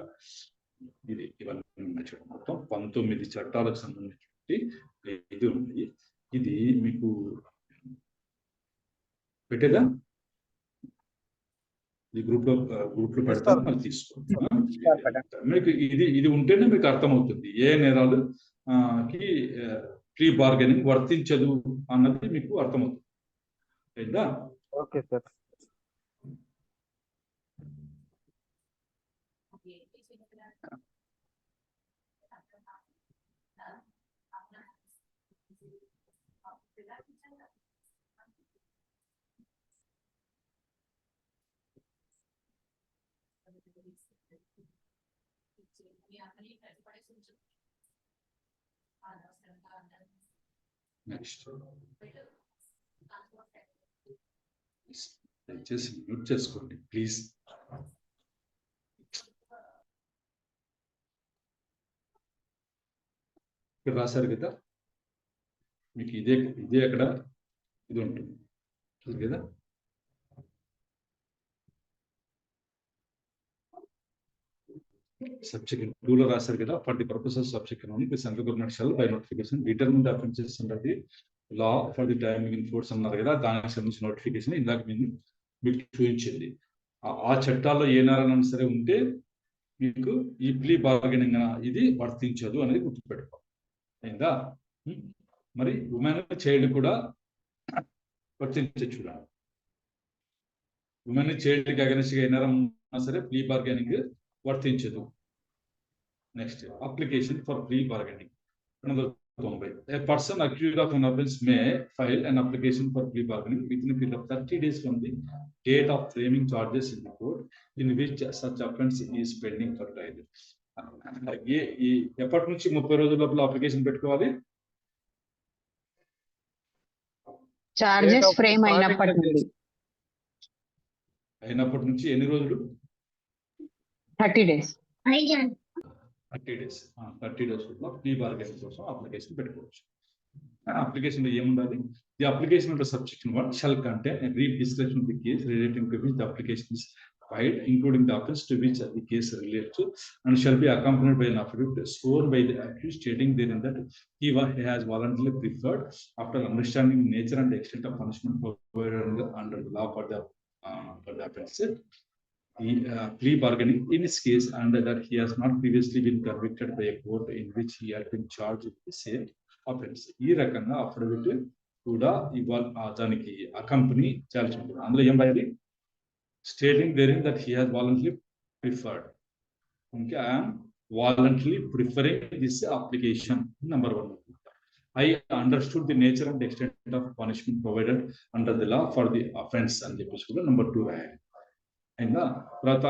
ఇది ఇవన్నీ మొత్తం 19 చట్టాలకు సంబంధించి ఇది ఉంది. ఇది మీకు పెట్టేదా? ఈ గ్రూప్ లో పెడతాను, మళ్ళీ తీసుకోండి. మీకు ఇది ఉంటేనే మీకు అర్థమవుతుంది ఏ నేరాలు కి ప్రీ బార్గెనింగ్ వర్తించదు అన్నది మీకు అర్థమవుతుంది. అయిందా? Okay sir. నెక్స్ట్ దయచేసి మ్యూట్ చేసుకోండి ప్లీజ్. ఇక్కడ రాశారు కదా, మీకు ఇదే అక్కడ ఇది ఉంటుంది కదా. సబ్జెక్ట్ 2లో రాశారు కదా, for the purpose of subject 1 the central government shall by notification determine the offences under the law for the timing in force అన్నారు కదా, దానికి సంబంధించిన నోటిఫికేషన్ ఇందాక మీకు చూపించింది. ఆ చట్టాల్లో ఏ నేరాలైనా సరే ఉంటే మీకు ఈ ప్లీ బార్గెనింగ్ ఇది వర్తించదు అనేది గుర్తుపెట్టుకో. అయిందా? మరి ఉమెన్ చైల్డ్ కూడా వర్తించచ్చు. ఉమెన్ చైల్డ్కి అగెన్స్ట్ గా ఏ నేరం ఉన్నా సరే ప్లీ బార్గెనింగ్ వర్తించదు. Next application for plea bargaining 90. A person accused of an offence may file an application for plea bargaining within a period of 30 days from the date of framing charges in the court in which such offence is pending for trial. ఎప్పటి నుంచి 30 రోజుల లోపల అప్లికేషన్ పెట్టుకోవాలి? చార్జెస్ ఫ్రేమ్ అయినప్పటి నుంచి ఎన్ని రోజులు? 30 days. 30 days. 30 days plea bargaining కోసం అప్లికేషన్ పెట్టుకోవచ్చు. అప్లికేషన్ లో ఏముండాలి? The application under subsection 1 shall contain a brief description of the case relating to which the application is filed, including the offence to which the case relates to, and shall be accompanied by an affidavit sworn by the accused stating therein that he has voluntarily preferred, after understanding the nature and extent of punishment provided under the law for the offence, plea bargaining in his case, and that he has not previously been convicted by a court in which he had been charged with the same offence. ఈ రకంగా అఫిడవిట్ కూడా ఇవాళ దానికి అకంపెనీ చేయాల్సి ఉంటుంది. అందులో ఏం రాయాలి? Stating therein that he has voluntary preferred. Okay, I'm voluntary preferring this application. Number 1. I understood the nature and extent of punishment provided under the law for the offence అని చెప్పేసి కూడా నెంబర్ 2 రాయాలి. అయిందా? తర్వాత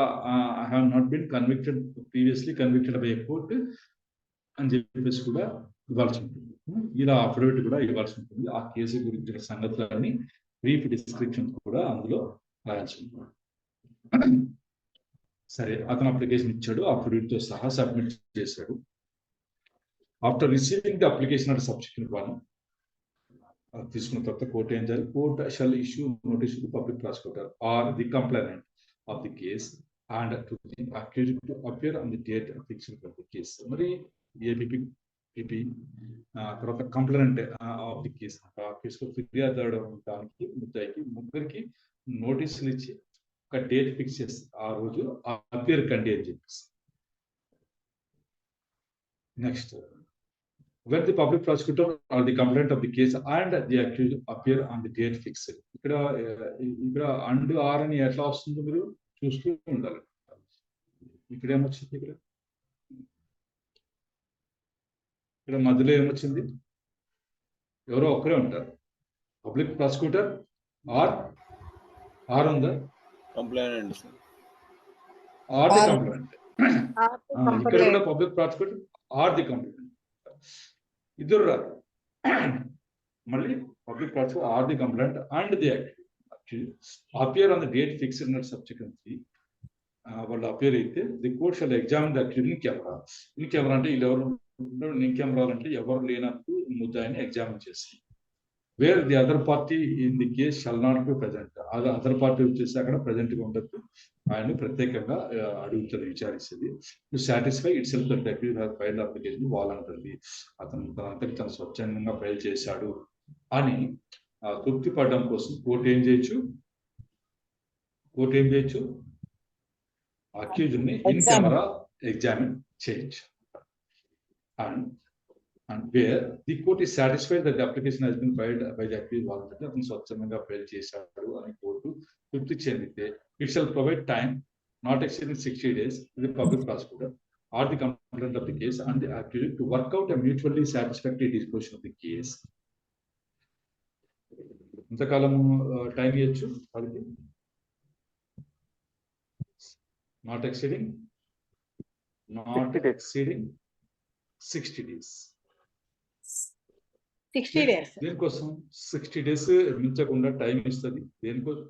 I have not been convicted, previously convicted by a court అని చెప్పేసి కూడా ఇవ్వాల్సి ఉంటుంది. ఇలా అఫిడవిట్ కూడా ఇవ్వాల్సి ఉంటుంది. ఆ కేసు గురించిన సంగతులన్నీ బ్రీఫ్ డిస్క్రిప్షన్ కూడా అందులో రాయాల్సి ఉంటుంది. సరే, అతను అప్లికేషన్ ఇచ్చాడు, అఫిడవిట్ తో సహా సబ్మిట్ చేశాడు. After receiving the application under subsection 1 తీసుకున్న తర్వాత కోర్టు ఏం చేయాలి? Court shall issue notice to public prosecutor or the complainant of the case and to the accused to appear on the date fixed for the case. మరి ABP తర్వాత కంప్లైంట్ ఆఫ్ ది కేస్, ఆ కేసులో ఫిర్యాదు దానికి ముద్దాయికి ముగ్గురికి నోటీసులు ఇచ్చి ఒక డేట్ ఫిక్స్ చేస్తారు. ఆ రోజు అపియర్ కండి అని చెప్పేసి. Next, when the public prosecutor or the complainant of the case and the accused appear on the date fixed. ఇక్కడ అండ్ ఆర్ అని ఎట్లా వస్తుందో మీరు చూస్తూ ఉండాలి. ఇక్కడ ఏమొచ్చింది? ఇక్కడ మధ్యలో ఏమొచ్చింది? ఎవరో ఒక్కరే ఉంటారు. పబ్లిక్ ప్రాసిక్యూటర్ ఆర్ ఉందా? Complainant or the complainant. ఇక్కడ కూడా public prosecutor or the complainant, ఇద్దరు రాదు. మళ్ళీ public prosecutor or the complaint and the appear on the date fixed in subsequently. వాళ్ళు అపియర్ అయితే the court shall examine the accused in camera. In camera అంటే వీళ్ళు ఎవరు? ఇన్ కెమెరా అంటే ఎవరు లేనప్పుడు ముద్దాయిని ఎగ్జామిన్ చేసి, where the other party in the case shall not be present. Other party వచ్చేసి అక్కడ ప్రెజెంట్ గా ఉండదు, ఆయన ప్రత్యేకంగా అడుగుతుంది, విచారిస్తుంది. To satisfy itself that accused has filed application voluntary. అతను తనంతటి తను స్వచ్ఛందంగా ఫైల్ చేశాడు అని తృప్తి పడడం కోసం కోర్టు ఏం చేయొచ్చు? అక్యూజ్డ్ ని ఇన్ కెమెరా ఎగ్జామిన్ చేయొచ్చు. and where the court is satisfied that the application has been filed by the accused voluntarily, అతను స్వచ్ఛందంగా ఫైల్ చేశాడు అని కోర్టు తృప్తి చెందితే it shall provide time not exceeding 60 days to the public prosecutor or the complainant of the case and the accused to work out a mutually satisfactory disposition of the case. ఎంతకాలం టైం ఇవ్వచ్చు వాళ్ళకి? Not exceeding 60 days. 60 days. దేనికోసం 60 days మించకుండా టైం ఇస్తుంది. దేనికోసం?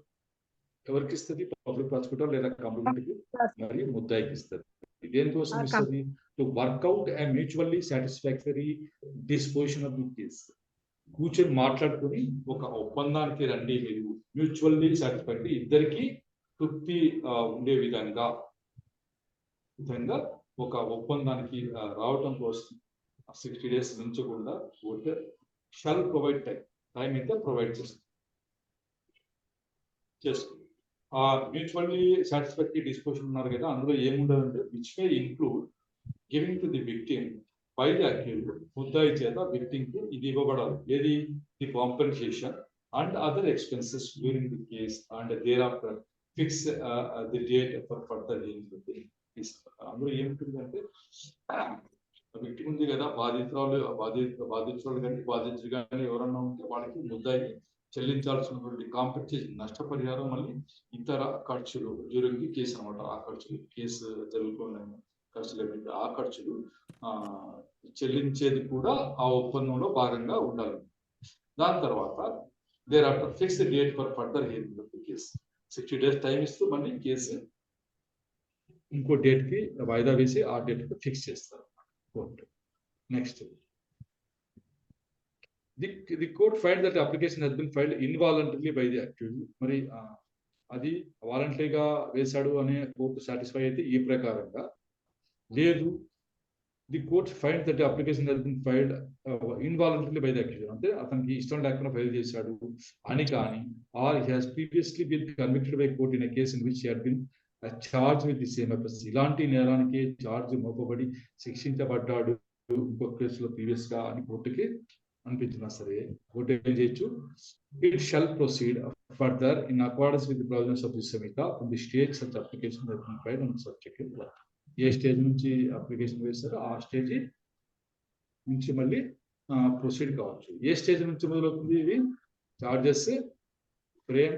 ఎవరికి ఇస్తుంది? పబ్లిక్ ప్రాసిక్యూటర్ లేదా కంప్లైంట్ కి మరియు ముద్దాయికి ఇస్తుంది. దేనికోసం ఇస్తుంది? To work out a mutually satisfactory disposition of the case. కూర్చొని మాట్లాడుకుని ఒక ఒప్పందానికి రండి, మీరు మ్యూచువల్లీ సాటిస్ఫాక్టరీ ఇద్దరికి తృప్తి ఉండే విధంగా ఒక ఒప్పందానికి రావటం కోసం 60 days మించకుండా కోర్టు షాల్ ప్రొవైడ్ టైం అయితే ప్రొవైడ్ చేస్తుంది. ఆ మ్యూచువల్లీ సాటిస్ఫాక్టరీ డిస్పోజిషన్ ఉన్నారు కదా, అందులో ఏముండదంటే which may include giving to the victim by the accused, ముద్దాయి చేత విక్టిమ్ కి ఇది ఇవ్వబడాలి. ఏది? The compensation and other expenses during the case and thereafter fix the date for further hearing. అందులో ఏముంటుందంటే విక్టిమ్ ఉంది కదా, బాధితురాలు కానీ బాధితులు కానీ ఎవరన్నా ఉంటే వాళ్ళకి ముద్దాయి చెల్లించాల్సినటువంటి కాంపెన్సేషన్, నష్టపరిహారం, మళ్ళీ ఇతర ఖర్చులు డ్యూరింగ్ ది కేసు అనమాట. ఆ ఖర్చులు, కేసు జరుగుతున్న ఖర్చులు, ఆ ఖర్చులు చెల్లించేది కూడా ఆ ఒప్పందంలో భాగంగా ఉండాలి. దాని తర్వాత thereafter fix date for further hearing of the case. 60 days time ఇస్తూ మళ్ళీ కేసు ఇంకో డేట్ కి వాయిదా వేసి ఆ డేట్ కి ఫిక్స్ చేస్తారు court. Next, the court find that the application has been filed involuntarily by the accused. మరి అది వాలంటరీగా వేశాడు అనే కోర్టు సాటిస్ఫై అయితే ఈ ప్రకారంగా లేదు. The court find that application has been filed involuntarily by the accused, అంటే అతనికి ఇష్టం లేకుండా ఫైల్ చేశాడు అని కానీ, or he has previously been convicted by court in a case in which he had been charged with the same offense. ఇలాంటి నేరానికి చార్జ్ మోపబడి శిక్షించబడ్డాడు ఇంకొక కేసులో ప్రీవియస్ గా అని కోర్టుకి అనిపించినా సరే కోర్టు ఏం చేయొచ్చు? It shall proceed further in accordance with the provisions of this సెమికా from the stage such application has been filed on subject. ఏ స్టేజ్ నుంచి అప్లికేషన్ వేస్తారో ఆ స్టేజ్ నుంచి మళ్ళీ ప్రొసీడ్ కావచ్చు. ఏ స్టేజ్ నుంచి మొదలవుతుంది? ఇవి చార్జెస్ ఫ్రేమ్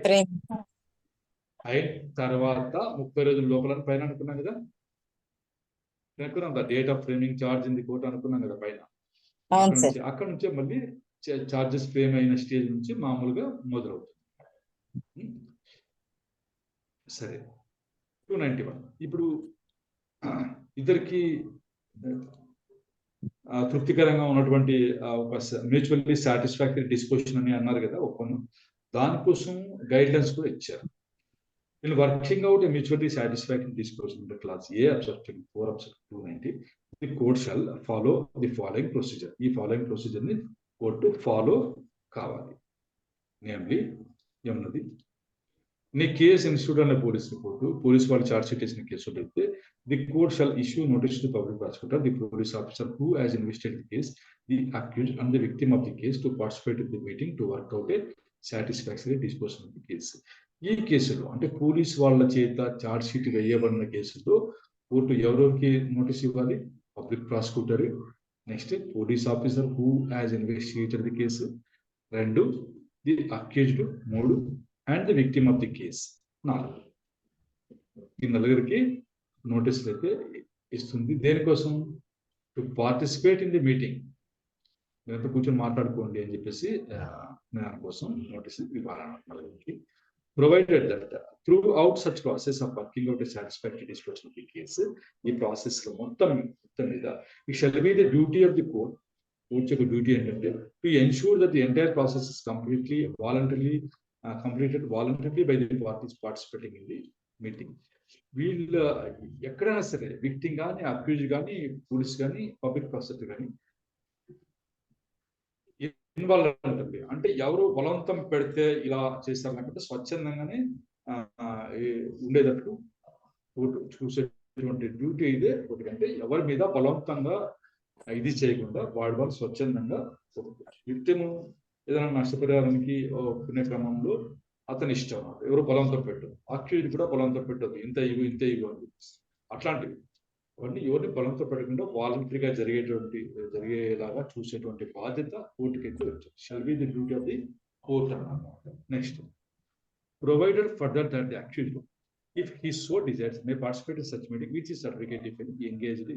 అయిన తర్వాత 30 రోజుల లోపల పైన అనుకున్నాం కదా, అనుకున్నాం the date of framing charge in the court అనుకున్నాం కదా పైన. అక్కడ నుంచే మళ్ళీ చార్జెస్ ఫ్రేమ్ అయిన స్టేజ్ నుంచి మామూలుగా మొదలవుతుంది. సరే, 291. ఇప్పుడు ఇద్దరికి తృప్తికరంగా ఉన్నటువంటి ఒక మ్యూచువల్లీ సాటిస్ఫాక్టరీ డిస్పోజిషన్ అని అన్నారు కదా ఒప్పందం, దానికోసం గైడ్ లైన్స్ కూడా ఇచ్చారు. In working out a mutually satisfactory disposition under clause A of section 4 of section 290, the court shall follow the following procedure. ఈ ఫాలోయింగ్ ప్రొసీజర్ ని కోర్టు ఫాలో కావాలి. నేమ్లీ ఏమన్నది? నీ కేసు ఇన్స్టిట్యూట్ అనే పోలీస్ రిపోర్టు, పోలీస్ వాళ్ళు చార్జ్ షీట్ ఇచ్చిన కేసు అయితే the court shall issue notice to public prosecutor, the police officer who has investigated the case, the accused and the victim of the case to participate in the meeting to work out A satisfactory disposition of the case. ఈ కేసులో అంటే పోలీస్ వాళ్ళ చేత చార్జ్ షీట్ వేయబడిన కేసులో కోర్టు ఎవరికి నోటీస్ ఇవ్వాలి? Public prosecutor, next police officer who has investigated the case, 2 the accused, 3 and the victim of the case, 4. ఈ నలుగురికి నోటీసులు అయితే ఇస్తుంది. దేనికోసం? To participate in the meeting, మీరంతా కూర్చొని మాట్లాడుకోండి అని చెప్పేసి దానికోసం నోటీస్ ఇవ్వాలన్నమాట నలుగురికి. Provided that throughout such process of working out a satisfactory disposition of the case, ఈ ప్రాసెస్ లో మొత్తం మీద it shall be the duty of the court, court యొక్క డ్యూటీ ఏంటంటే to ensure that the entire process is completely completed voluntarily by the parties participating in the meeting. వీళ్ళు ఎక్కడైనా సరే విక్టిమ్ కానీ, అక్యూజ్ కానీ, పోలీస్ కానీ, పబ్లిక్ ప్రాసిక్యూటర్ కానీ ఇన్వాల్వ్ ఉంటుంది. అంటే ఎవరు బలవంతం పెడితే ఇలా చేస్తారు లేకపోతే స్వచ్ఛందంగానే ఉండేటట్టు చూసేటువంటి డ్యూటీ ఇదే. ఒకటి అంటే ఎవరి మీద బలవంతంగా ఇది చేయకుండా వాళ్ళు స్వచ్ఛందంగా విక్టిమ్ ఏదైనా నష్టపరిహారానికి ఒప్పుకునే క్రమంలో అతని ఇష్టం, ఎవరు బలంతో పెట్టదు, అక్యూజ్డ్ కూడా బలంతో పెట్టదు, ఇంత ఇవ్వు అని అట్లాంటివి. అవన్నీ ఎవరిని బలంతో పెట్టకుండా వాలంటరీగా జరిగేలాగా చూసేటువంటి బాధ్యత కోర్టుకి అయితే వచ్చింది. Shall be the duty of the court అన్నమాట. Next, provided further that the accused if he so desires may participate in such meeting which is certificate if he engaged in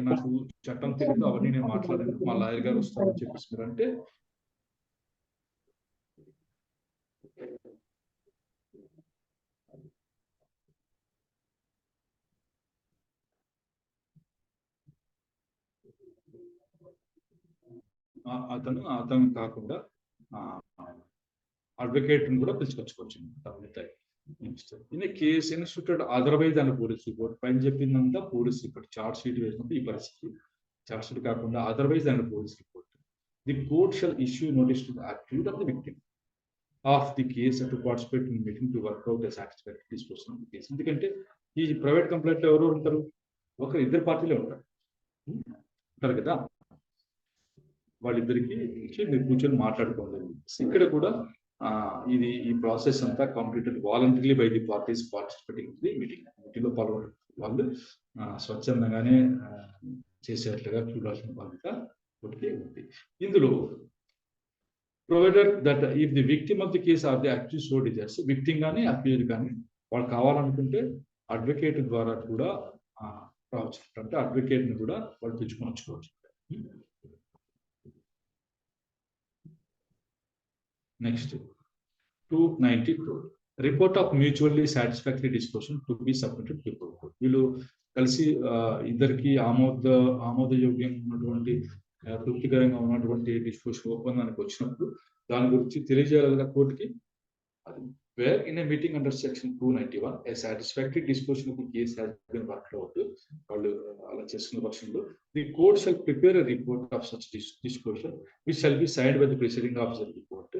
నాకు చట్టం తెలియదు అవన్నీ నేను మాట్లాడాను, మా లాయర్ గారు వస్తారని చెప్పేసి అతను కాకుండా అడ్వకేట్ కూడా పిలుచుకొచ్చుకోవచ్చు. ఇన్ కేసు ఇన్స్టిట్యూటెడ్ అదర్వైజ్ అని పోలీస్ రిపోర్ట్ పైన చెప్పిందంతా పోలీస్ రిపోర్ట్ చార్జ్ షీట్ వేసినప్పుడు ఈ పరిస్థితి, చార్జ్ షీట్ కాకుండా otherwise and police report the court shall issue notice to the accused of the victim of the case to participate in meeting to work out a satisfactory disposal of the case. ఎందుకంటే ఈ ప్రైవేట్ కంప్లైంట్ లో ఎవరు ఉంటారు, ఇద్దరు పార్టీలే ఉంటారు కదా, వాళ్ళిద్దరికి మీరు కూర్చొని మాట్లాడుకోండి. ఇక్కడ కూడా ఈ ప్రాసెస్ అంతా completed voluntarily by the parties participating the meeting. Meeting లో పాల్గొనే వాళ్ళు స్వచ్ఛందంగానే చేసేట్లుగా చూడాల్సిన బాధ్యత ఒకటి ఉంది. ఇందులో provided that if the victim of the case or the accused so desires, victim కానీ అక్యూజ్డ్ కానీ వాళ్ళు కావాలనుకుంటే అడ్వకేట్ ద్వారా కూడా రావచ్చు, అంటే అడ్వకేట్ ని కూడా వాళ్ళు తెచ్చుకోవచ్చు. Next 290 crore report of mutually satisfactory disposal to be submitted to court. వీళ్ళు కలిసి ఇద్దరికి ఆమోదయోగ్యం ఉన్నటువంటి తృప్తికరంగా ఉన్నటువంటి డిస్పోజల్ ఒప్పందానికి వచ్చినప్పుడు దాని గురించి తెలియజేయాలి కోర్టుకి. Where in a meeting under section 291 a satisfactory disposition of the case has been worked out, the court shall prepare a report of such disposition which shall be signed by the presiding officer of the court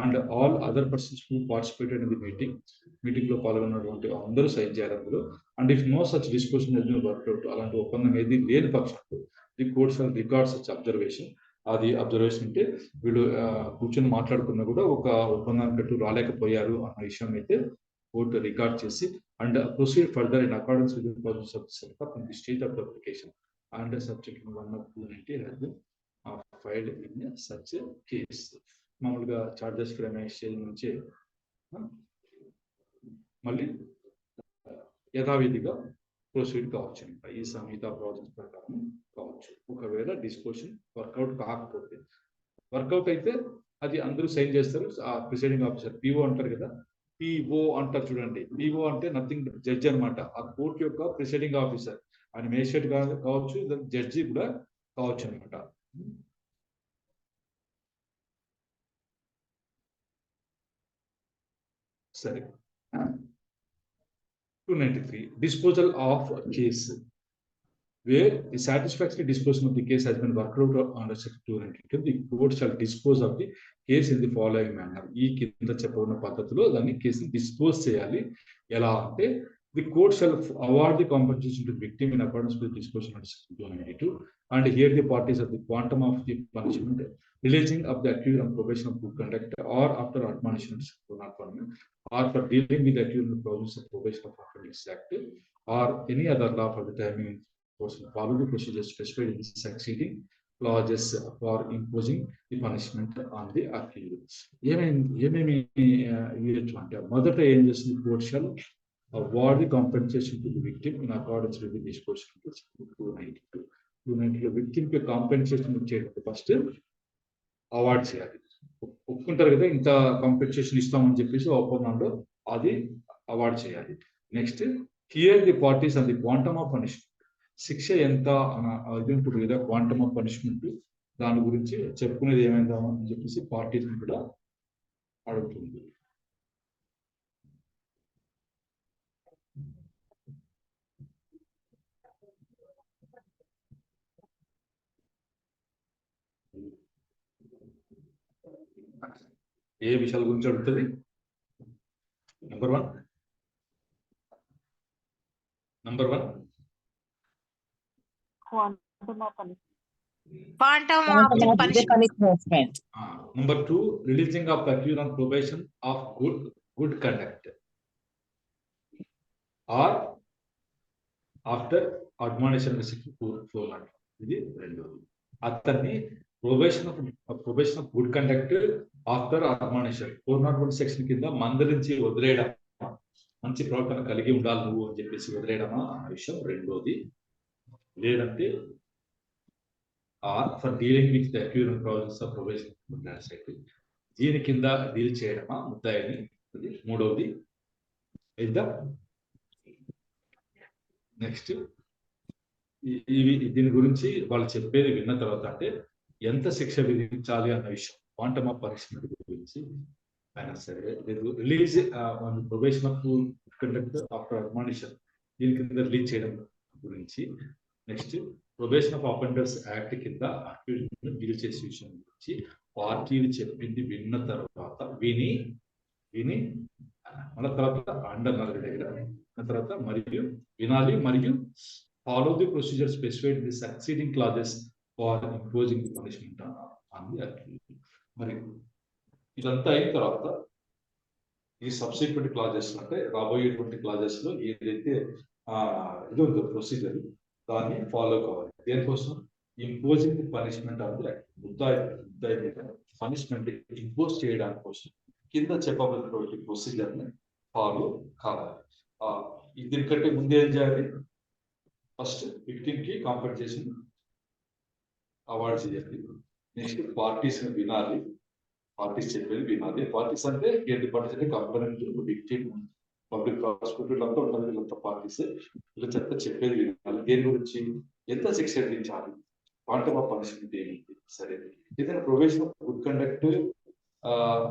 and all other persons who participated in the meeting lo palgonnavanti andaru sign cheyalandulo. And if no such disposition has been worked out, alanti oppandam edi leni pakshamlo the court shall record such observation. అది అబ్జర్వేషన్ అంటే వీళ్ళు కూర్చొని మాట్లాడుకున్నా కూడా ఒక ఒప్పందాన్ని పెట్టు రాలేకపోయారు అన్న విషయం అయితే కోర్టు రికార్డ్ చేసి and proceed further in accordance with the process of setup in the stage of the application and subject 1 of 290 has been filed in such a case. మామూలుగా చార్జెస్ ఫ్రేమ్ స్టేజ్ నుంచి మళ్ళీ యథావిధిగా ప్రొసీడ్ కావచ్చు, ఈ సంహిత ప్రాసెస్ ప్రకారం కావచ్చు. ఒకవేళ డిస్పోజల్ వర్కౌట్ కాకపోతే, వర్కౌట్ అయితే అది అందరూ సైన్ చేస్తారు. ఆ ప్రిసైడింగ్ ఆఫీసర్ పిఓ అంటారు కదా, పిఓ అంటారు చూడండి. పిఓ అంటే నథింగ్ బట్ జడ్జి అనమాట. ఆ కోర్టు యొక్క ప్రిసైడింగ్ ఆఫీసర్, ఆయన మేజిస్ట్రేట్ కావచ్చు, జడ్జి కూడా కావచ్చు అనమాట. సరే, 293 disposal of case where the satisfactory disposal of the case has been worked out under section 292. The court shall dispose of the case in the following manner. ఈ కింద చెప్పబడిన పద్ధతిలో దాన్ని కేసుని డిస్పోజ్ చేయాలి. ఎలా అంటే the court shall award the compensation to the victim in accordance with the disposition under section 292 and here the parties of the quantum of the punishment releasing of the accused on probation of good conduct or after admonition or for dealing with the accused in the process of probation of Offenders Act or any other law for the timing follow the procedures specified in the succeeding clauses for imposing the punishment on the accused. ఏమేమి ఇవ్వచ్చు అంటే మొదట ఏం చేస్తుంది, court shall award the compensation to the victim in accordance with the disposition of 292. 290 లో victim కి కాంపెన్సేషన్ ఇచ్చేటప్పుడు ఫస్ట్ అవార్డ్ చేయాలి. ఒప్పుకుంటారు కదా ఇంత కాంపెన్సేషన్ ఇస్తామని చెప్పేసి ఒప్పందంలో అది అవార్డ్ చేయాలి. Next here the parties and the quantum of punishment, శిక్ష ఎంత అది ఉంటుంది కదా క్వాంటమ్ ఆఫ్ పనిష్మెంట్, దాని గురించి చెప్పుకునేది ఏమైందా అని చెప్పేసి పార్టీస్ కూడా అడుగుతుంది. ఏ విషయాల గురించి అడుగుతుంది? Number one Quantum of Quantum the of the punishment. punishment. Number 2, releasing of accused on probation of good conduct or after admonition section 4. ఇది రెండోది. అతన్ని probation of good conduct after admonition 401 section కింద మందలించి వదిలేయడం, మంచి ప్రవర్తన కలిగి ఉండాలి నువ్వు అని చెప్పేసి వదిలేయడమా అన్న విషయం రెండోది. లేదంటే for dealing with the accused on process of probation దీని కింద డీల్ చేయడమా ముద్దాయిని, అది మూడవది. అయితే నెక్స్ట్ దీని గురించి వాళ్ళు చెప్పేది విన్న తర్వాత అంటే ఎంత శిక్ష విధించాలి అన్న విషయం, క్వాంటమ్ ఆఫ్ పనిష్మెంట్ గురించి అయినా సరే, లేదు release probation of conduct after అడ్మానిషన్ దీని కింద రిలీజ్ చేయడం గురించి, next probation of offenders act కింద డీల్ చేసే విషయం గురించి పార్టీలు చెప్పింది విన్న తర్వాత విని మన తర్వాత అండర్ దగ్గర తర్వాత మరియు వినాలి మరియు follow the procedure specified in the succeeding clauses for imposing the punishment on the accused. మరి ఇదంతా అయిన తర్వాత ఈ సబ్సిక్వెంట్ క్లాజెస్ అంటే రాబోయేటువంటి క్లాజెస్ లో ఏదైతే ఇది ఉందో ప్రొసీజర్ దాన్ని ఫాలో కావాలి. దేనికోసం? Imposing the punishment on the ముద్దాయి మీద పనిష్మెంట్ ఇంపోజ్ చేయడానికి కోసం కింద చెప్పబడినటువంటి ప్రొసీజర్ ని ఫాలో కావాలి. దీనికంటే ముందు ఏం చేయాలి? ఫస్ట్ విక్టిమ్ కి కాంపెన్సేషన్ అవార్డ్ చేయాలి. నెక్స్ట్ పార్టీస్ వినాలి, పార్టీస్ చెప్పేది వినాలి. పార్టీస్ అంటే ఏంటి? పార్టీస్ అంటే కంప్లైంట్, విక్టిమ్, పబ్లిక్ ప్రాసిక్యూటర్ అంతా ఉంటుంది, వీళ్ళంతా పార్టీస్. వీళ్ళ చెత్త చెప్పేది వినాలి. దేని గురించి? ఎంత శిక్ష విధించాలి, క్వాంటమ్ ఆఫ్ పనిష్మెంట్ ఏంటి, సరే ఏదైనా ప్రొబేషన్ ఆఫ్ గుడ్ కండక్ట్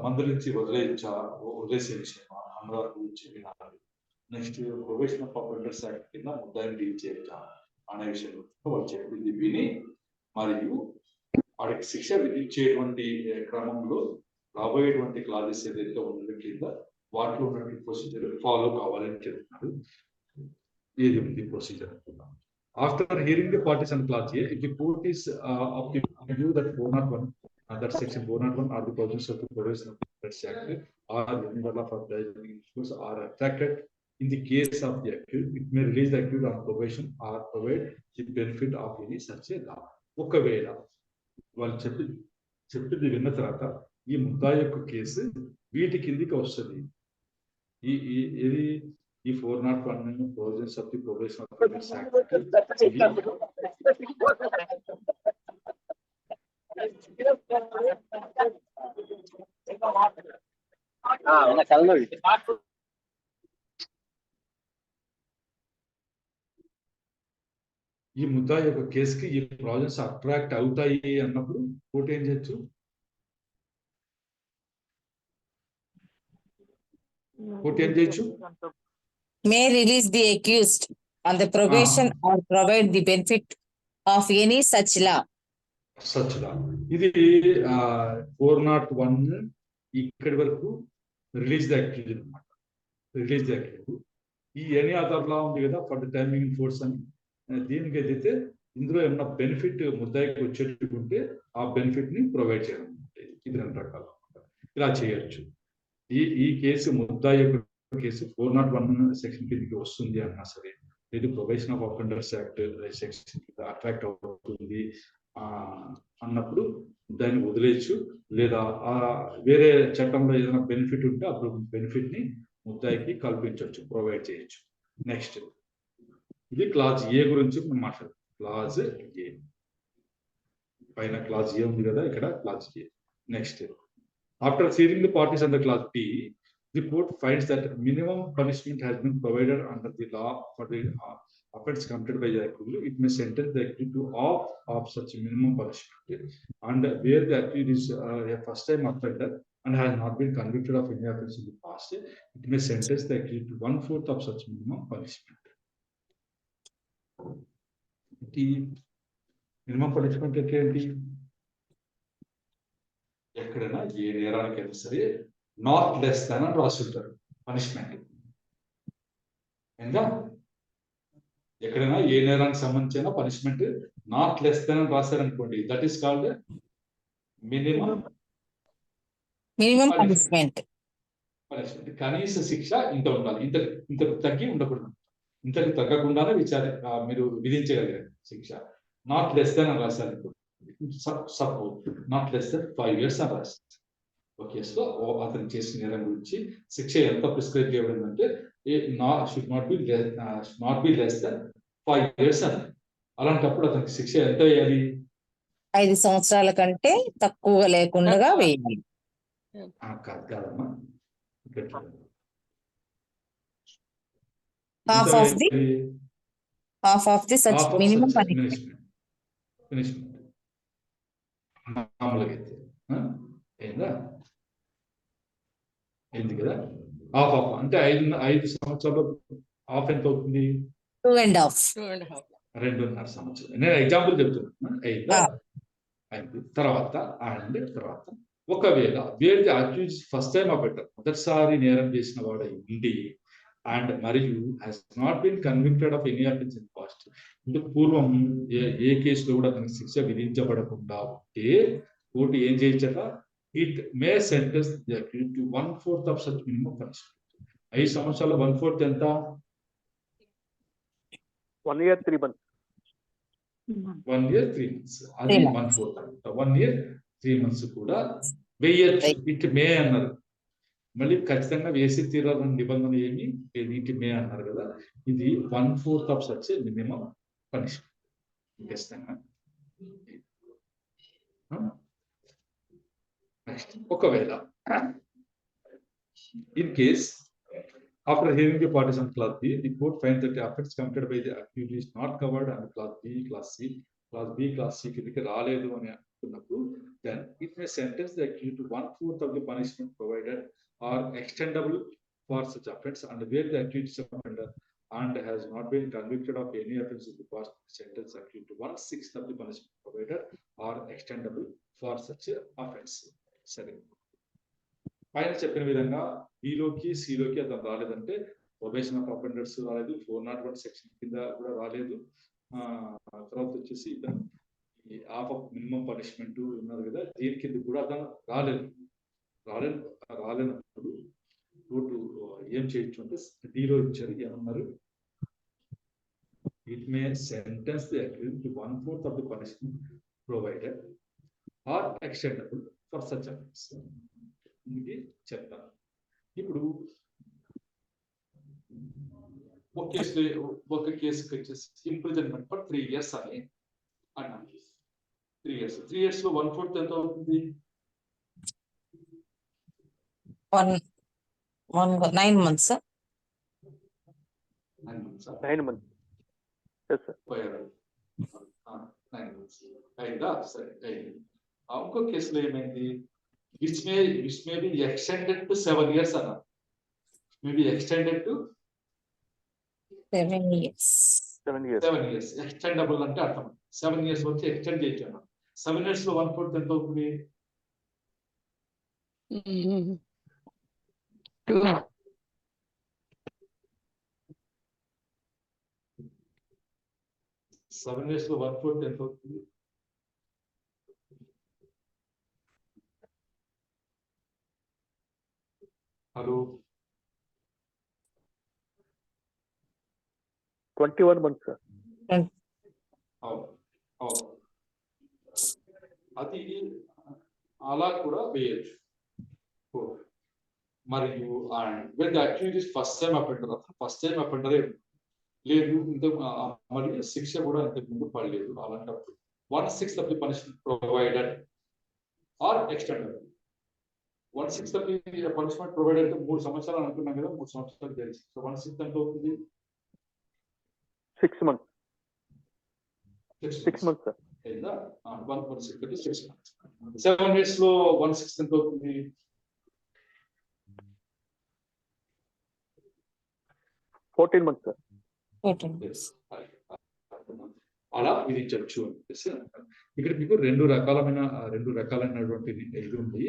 మందలించి వదిలేసే విషయమా అన్న గురించి వినాలి. Next probation of offenders act కింద ముద్దాయిని డీల్ చేయొచ్చా అనే విషయం వాళ్ళు చెప్పింది విని మరియు వాడికి శిక్ష విధించేటువంటి క్రమంలో రాబోయేటువంటి క్లాజెస్ ఏదైతే ఉందో కింద వాటిలో ఉన్నటువంటి ప్రొసీజర్ ఫాలో కావాలని చెప్తున్నారు. ఏది ఉంది ప్రొసీజర్ అనుకున్నాం. After hearing the parties and clause A, if the court is of the view that 401 that section 401 or the provisions of the Provision of Act or removal of the are attracted in the case of the accused, it may release the accused on probation or provide the benefit of any such a law. ఒకవేళ వాళ్ళు చెప్పింది విన్న తర్వాత ఈ ముద్దాయి యొక్క కేసు వీటి కిందికి వస్తుంది. ఇది ఈ 401 Provisions of the Provision of Act ఈ ముద్దాయి యొక్క కేసుకి ఈ ప్రాజెక్ట్స్ అట్రాక్ట్ అవుతాయి అన్నప్పుడు కోర్టు ఏం చేయొచ్చు? May release the accused on the probation or provide the benefit of any such law. ఇది 401 ఇక్కడి వరకు రిలీజ్ ది అక్యూజ్డ్ అన్నమాట. Release the accused. ఈ ఎనీ అదర్ లా ఉంది కదా for the timing in force అని, దీనికి ఏదైతే ఇందులో ఏమన్నా బెనిఫిట్ ముద్దాయికి వచ్చేట్టుకుంటే ఆ బెనిఫిట్ ని ప్రొవైడ్ చేయడం. ఇది 2 రకాలు ఇలా చేయొచ్చు. ఈ కేసు ముద్దాయి యొక్క కేసు 401 సెక్షన్ కిందకి వస్తుంది అన్నా సరే, లేదు probation of offenders act section కింద అట్రాక్ట్ అవుతుంది అన్నప్పుడు దాన్ని వదిలేయచ్చు. లేదా వేరే చట్టంలో ఏదైనా బెనిఫిట్ ఉంటే అప్పుడు బెనిఫిట్ ని ముద్దాయికి కల్పించవచ్చు, ప్రొవైడ్ చేయొచ్చు. నెక్స్ట్ ఇది క్లాజ్ ఏ గురించి మనం మాట్లాడు. క్లాజ్ ఏ పైన క్లాజ్ ఏ ఉంది కదా, ఇక్కడ clause A. Next after hearing the parties under clause B, the court finds that minimum punishment has been provided under the law for the offense committed by the accused. It may sentence the accused to off of such minimum punishment, and where the accused is a first-time offender and has not been convicted of any offense in the past, it may sentence the accused to 1/4 of such minimum punishment. Minimum punishment ఏంటి? ఎక్కడైనా ఏ నేరానికైనా సరే నాట్ లెస్ దాన్ అని రాస్తుంటారు పనిష్మెంట్. ఇంకా ఎక్కడైనా ఏ నేరానికి సంబంధించిన పనిష్మెంట్ నాట్ లెస్ దెన్ అని రాశారనుకోండి, that is called minimum minimum punishment. Punishment. కనీస శిక్ష ఇంత ఉండాలి, ఇంతకు తగ్గి ఉండకూడదు, ఇంతకు తగ్గకుండానే మీరు విధించగలిగారు శిక్ష. నాట్ లెస్ దెన్ అని రాశారు, suppose not less than 5 years అని రాశారు. ఒక కేసులో అతను చేసిన నేరం గురించి శిక్ష ఎంత ప్రిస్క్రైబ్ చేయబడిందంటే should not be less than 5 years అని. అలాంటప్పుడు అతనికి శిక్ష ఎంత వేయాలి? 5 సంవత్సరాల కంటే తక్కువగా లేకుండా వేయాలి. కాదమ్మా, half of the such minimum punishment. మామూలుగా అయితే అయిందా? అయింది కదా. హాఫ్ అంటే 5 సంవత్సరాలు హాఫ్ ఎంత అవుతుంది? 2.5. 2.5 సంవత్సరాలు. నేను ఎగ్జాంపుల్ చెప్తున్నాను. అయిందా? అయింది. తర్వాత ఒకవేళ where the accuse first time offender, మొదటిసారి నేరం చేసిన వాడు ఉండి అండ్ మరియు has not been convicted of any offence in past, అంటే పూర్వం ఏ కేసులో కూడా అతనికి శిక్ష విధించబడకుండా ఉంటే కోర్టు ఏం చేయొచ్చట? It may sentence the accused to 1/4 of such minimum punishment. 5 సంవత్సరాలు 1/4 ఎంత? 1 year 3 months. 1 year 3 months. అది 1/4 అంట. 1 year 3 months కూడా వేయచ్చు. ఇట్ మే అన్నారు, మళ్ళీ ఖచ్చితంగా వేసి తీరాలని నిబంధన ఏమి ఇట్ మే అన్నారు కదా. ఇది 1/4 ఆఫ్ సచ్ మినిమం పనిష్మెంట్. ఖచ్చితంగా. నెక్స్ట్, ఒకవేళ in case after hearing the parties on clause B, the court finds that the offense committed by the accused is not covered under clause B, clause C, clause B, clause C కిందకి రాలేదు అని అనుకున్నప్పుడు, then it may sentence the accused to 1/4 of the punishment provided or extendable for such offense, and where the accused is offender and has not been convicted of any offense in the past, sentence accused to 1/6 of the punishment provided or extendable for such offense. సరే, పైన చెప్పిన విధంగా బిలోకి సిలోకి అతను రాలేదంటే ప్రొబేషన్ ఆఫ్ అఫెండర్స్ రాలేదు, 401 సెక్షన్ కింద కూడా రాలేదు. తర్వాత వచ్చేసి ఇతను ఈ హాఫ్ ఆఫ్ మినిమం పనిష్మెంట్ ఉన్నారు కదా, దీని కింద కూడా అతను రాలేనప్పుడు కోర్టు ఏం చేయొచ్చు అంటే డీలో ఇచ్చారు. ఏమన్నారు? It may sentence the accused to 1/4 of the punishment provided or extendable for such offence. ఇది చెప్తాను. ఇప్పుడు ఒక కేసుకి వచ్చేసి ఇంప్రిజన్మెంట్ ఫర్ 3 years అని అన్నాను. 3 years. 3 years లో 1/4 ఎంత అవుతుంది? 9 months. 9 months. 9 months. Yes, sir. 9 months. అయిందా? సరే, అయింది. ఇంకో కేసులో ఏమైంది? which may be extended to 7 years అన్నారు. may be extended to 7 years. 7 years. 7 years. Extendable అంటే అర్థం 7 years వచ్చి ఎక్స్టెండ్ చేయొచ్చు అన్నారు. 7 years లో 1/4 ఎంత అవుతుంది? 7 years లో 1/4 ఎంత అవుతుంది? Hello, 21 months, sir. అది అలా కూడా వేయచ్చు. మరియు first time offender, first time అఫెండరే లేదు, మరియు శిక్ష కూడా ఇంతకు ముందు పడలేదు. అలాంటప్పుడు 1/6 of the punishment provided or extendable. 1/6 of the punishment provided అంటే 3 సంవత్సరాలు అనుకున్నాం కదా, 3 సంవత్సరాలు తెలిసి. సో 1/6 ఎంత అవుతుంది? 6 months. 6 months, sir. 6 months. 7 years లో 1/6 ఎంత అవుతుంది? 14 months, sir. 14. అలా విధించవచ్చు అని చెప్పేసి అంటారు. ఇక్కడ మీకు రెండు రకాలైనటువంటి ఇది ఉంది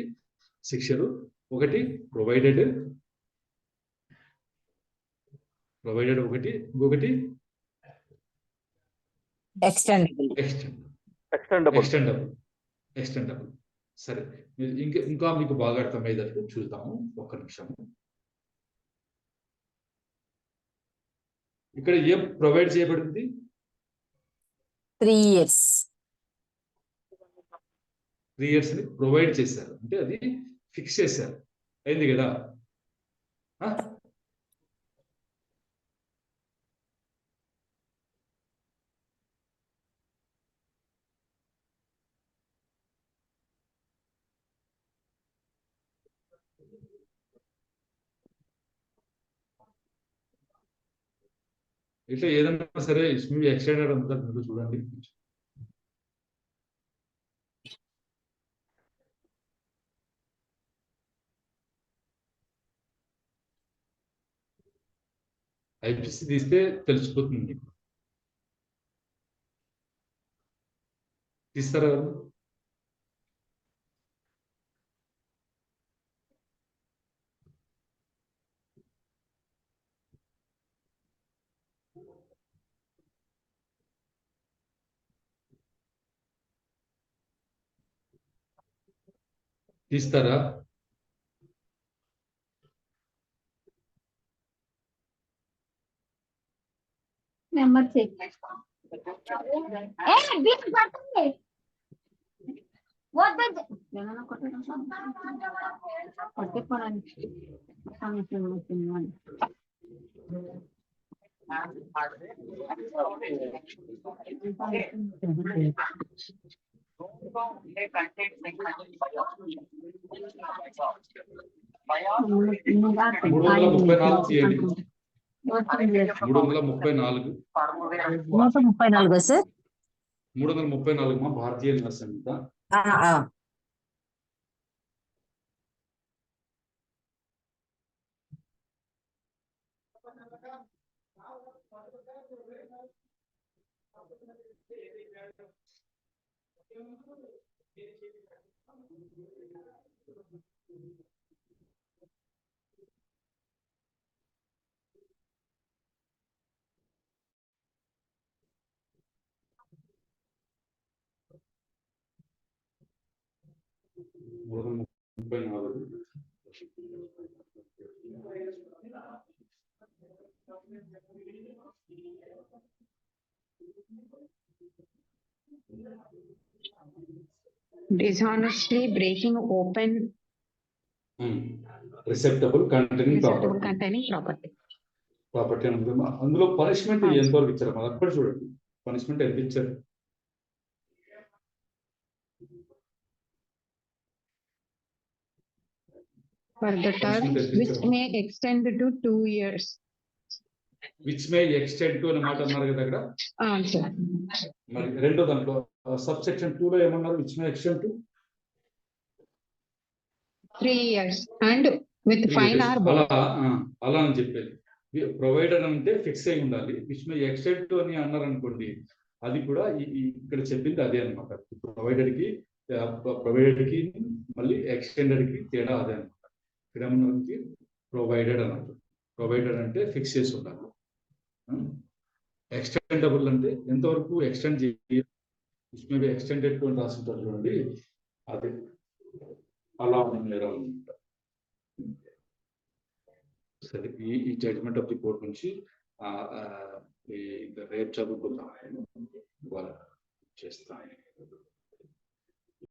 శిక్షలు. ఒకటి ప్రొవైడెడ్ ఒకటి, ఇంకొకటి extendable. extendable. ఎక్స్టెండబుల్. సరే, ఇంకా మీకు బాగా అర్థమయ్యేటట్టు చూద్దాము. ఒక్క నిమిషం. ఇక్కడ ఏం ప్రొవైడ్ చేయబడింది? 3 years. 3 years ని ప్రొవైడ్ చేశారు అంటే అది ఫిక్స్ చేశారు, అయింది కదా. ఇట్లా ఏదైనా సరే మీ ఎక్స్టెండెడ్ అంతా మీరు చూడండి. ఐపీసీ తీస్తే తెలిసిపోతుంది. తీస్తారా? తీస్తారా? నెంబర్ చెక్ తీయండి. 334 సార్. 334 మా భారతీయ నివాసం మీద. dishonestly breaking open receptacle containing property. Property అందులో పనిష్మెంట్ ఎంతవరకు ఇచ్చారు? మరి అక్కడ చూడండి, పనిష్మెంట్ ఎంత ఇచ్చారు? For the term which may extend to 2 years. Which may extend to అనే మాట అన్నారు కదా అక్కడ. Sir. మరి రెండో దాంట్లో సబ్ సెక్షన్ 2 లో ఏమన్నారు? Which may extend to 3 years and with 3 fine years. or both. అలా అని చెప్పేది. ప్రొవైడర్ అంటే ఫిక్స్ అయి ఉండాలి. విచ్ మే ఎక్స్టెండ్ టు అని అన్నారు అనుకోండి, అది కూడా ఇక్కడ చెప్పింది అదే అనమాట. ప్రొవైడర్ కి మళ్ళీ ఎక్స్టెండెడ్ కి తేడా అదే అనమాట. ఇక్కడ ఏమన్నా ప్రొవైడెడ్ అన్నట్టు. ప్రొవైడర్ అంటే ఫిక్స్ చేసి ఉండాలి. ఎక్స్టెండబుల్ అంటే ఎంతవరకు ఎక్స్టెండ్ చేయాలి, మేబీ ఎక్స్టెండెడ్ టు అని రాసింటారు చూడండి, అదే అలా అనమాట. సరే, ఈ జడ్జ్మెంట్ ఆఫ్ ది కోర్ట్ నుంచి రేపు చదువుకుందాం, చేస్తాను.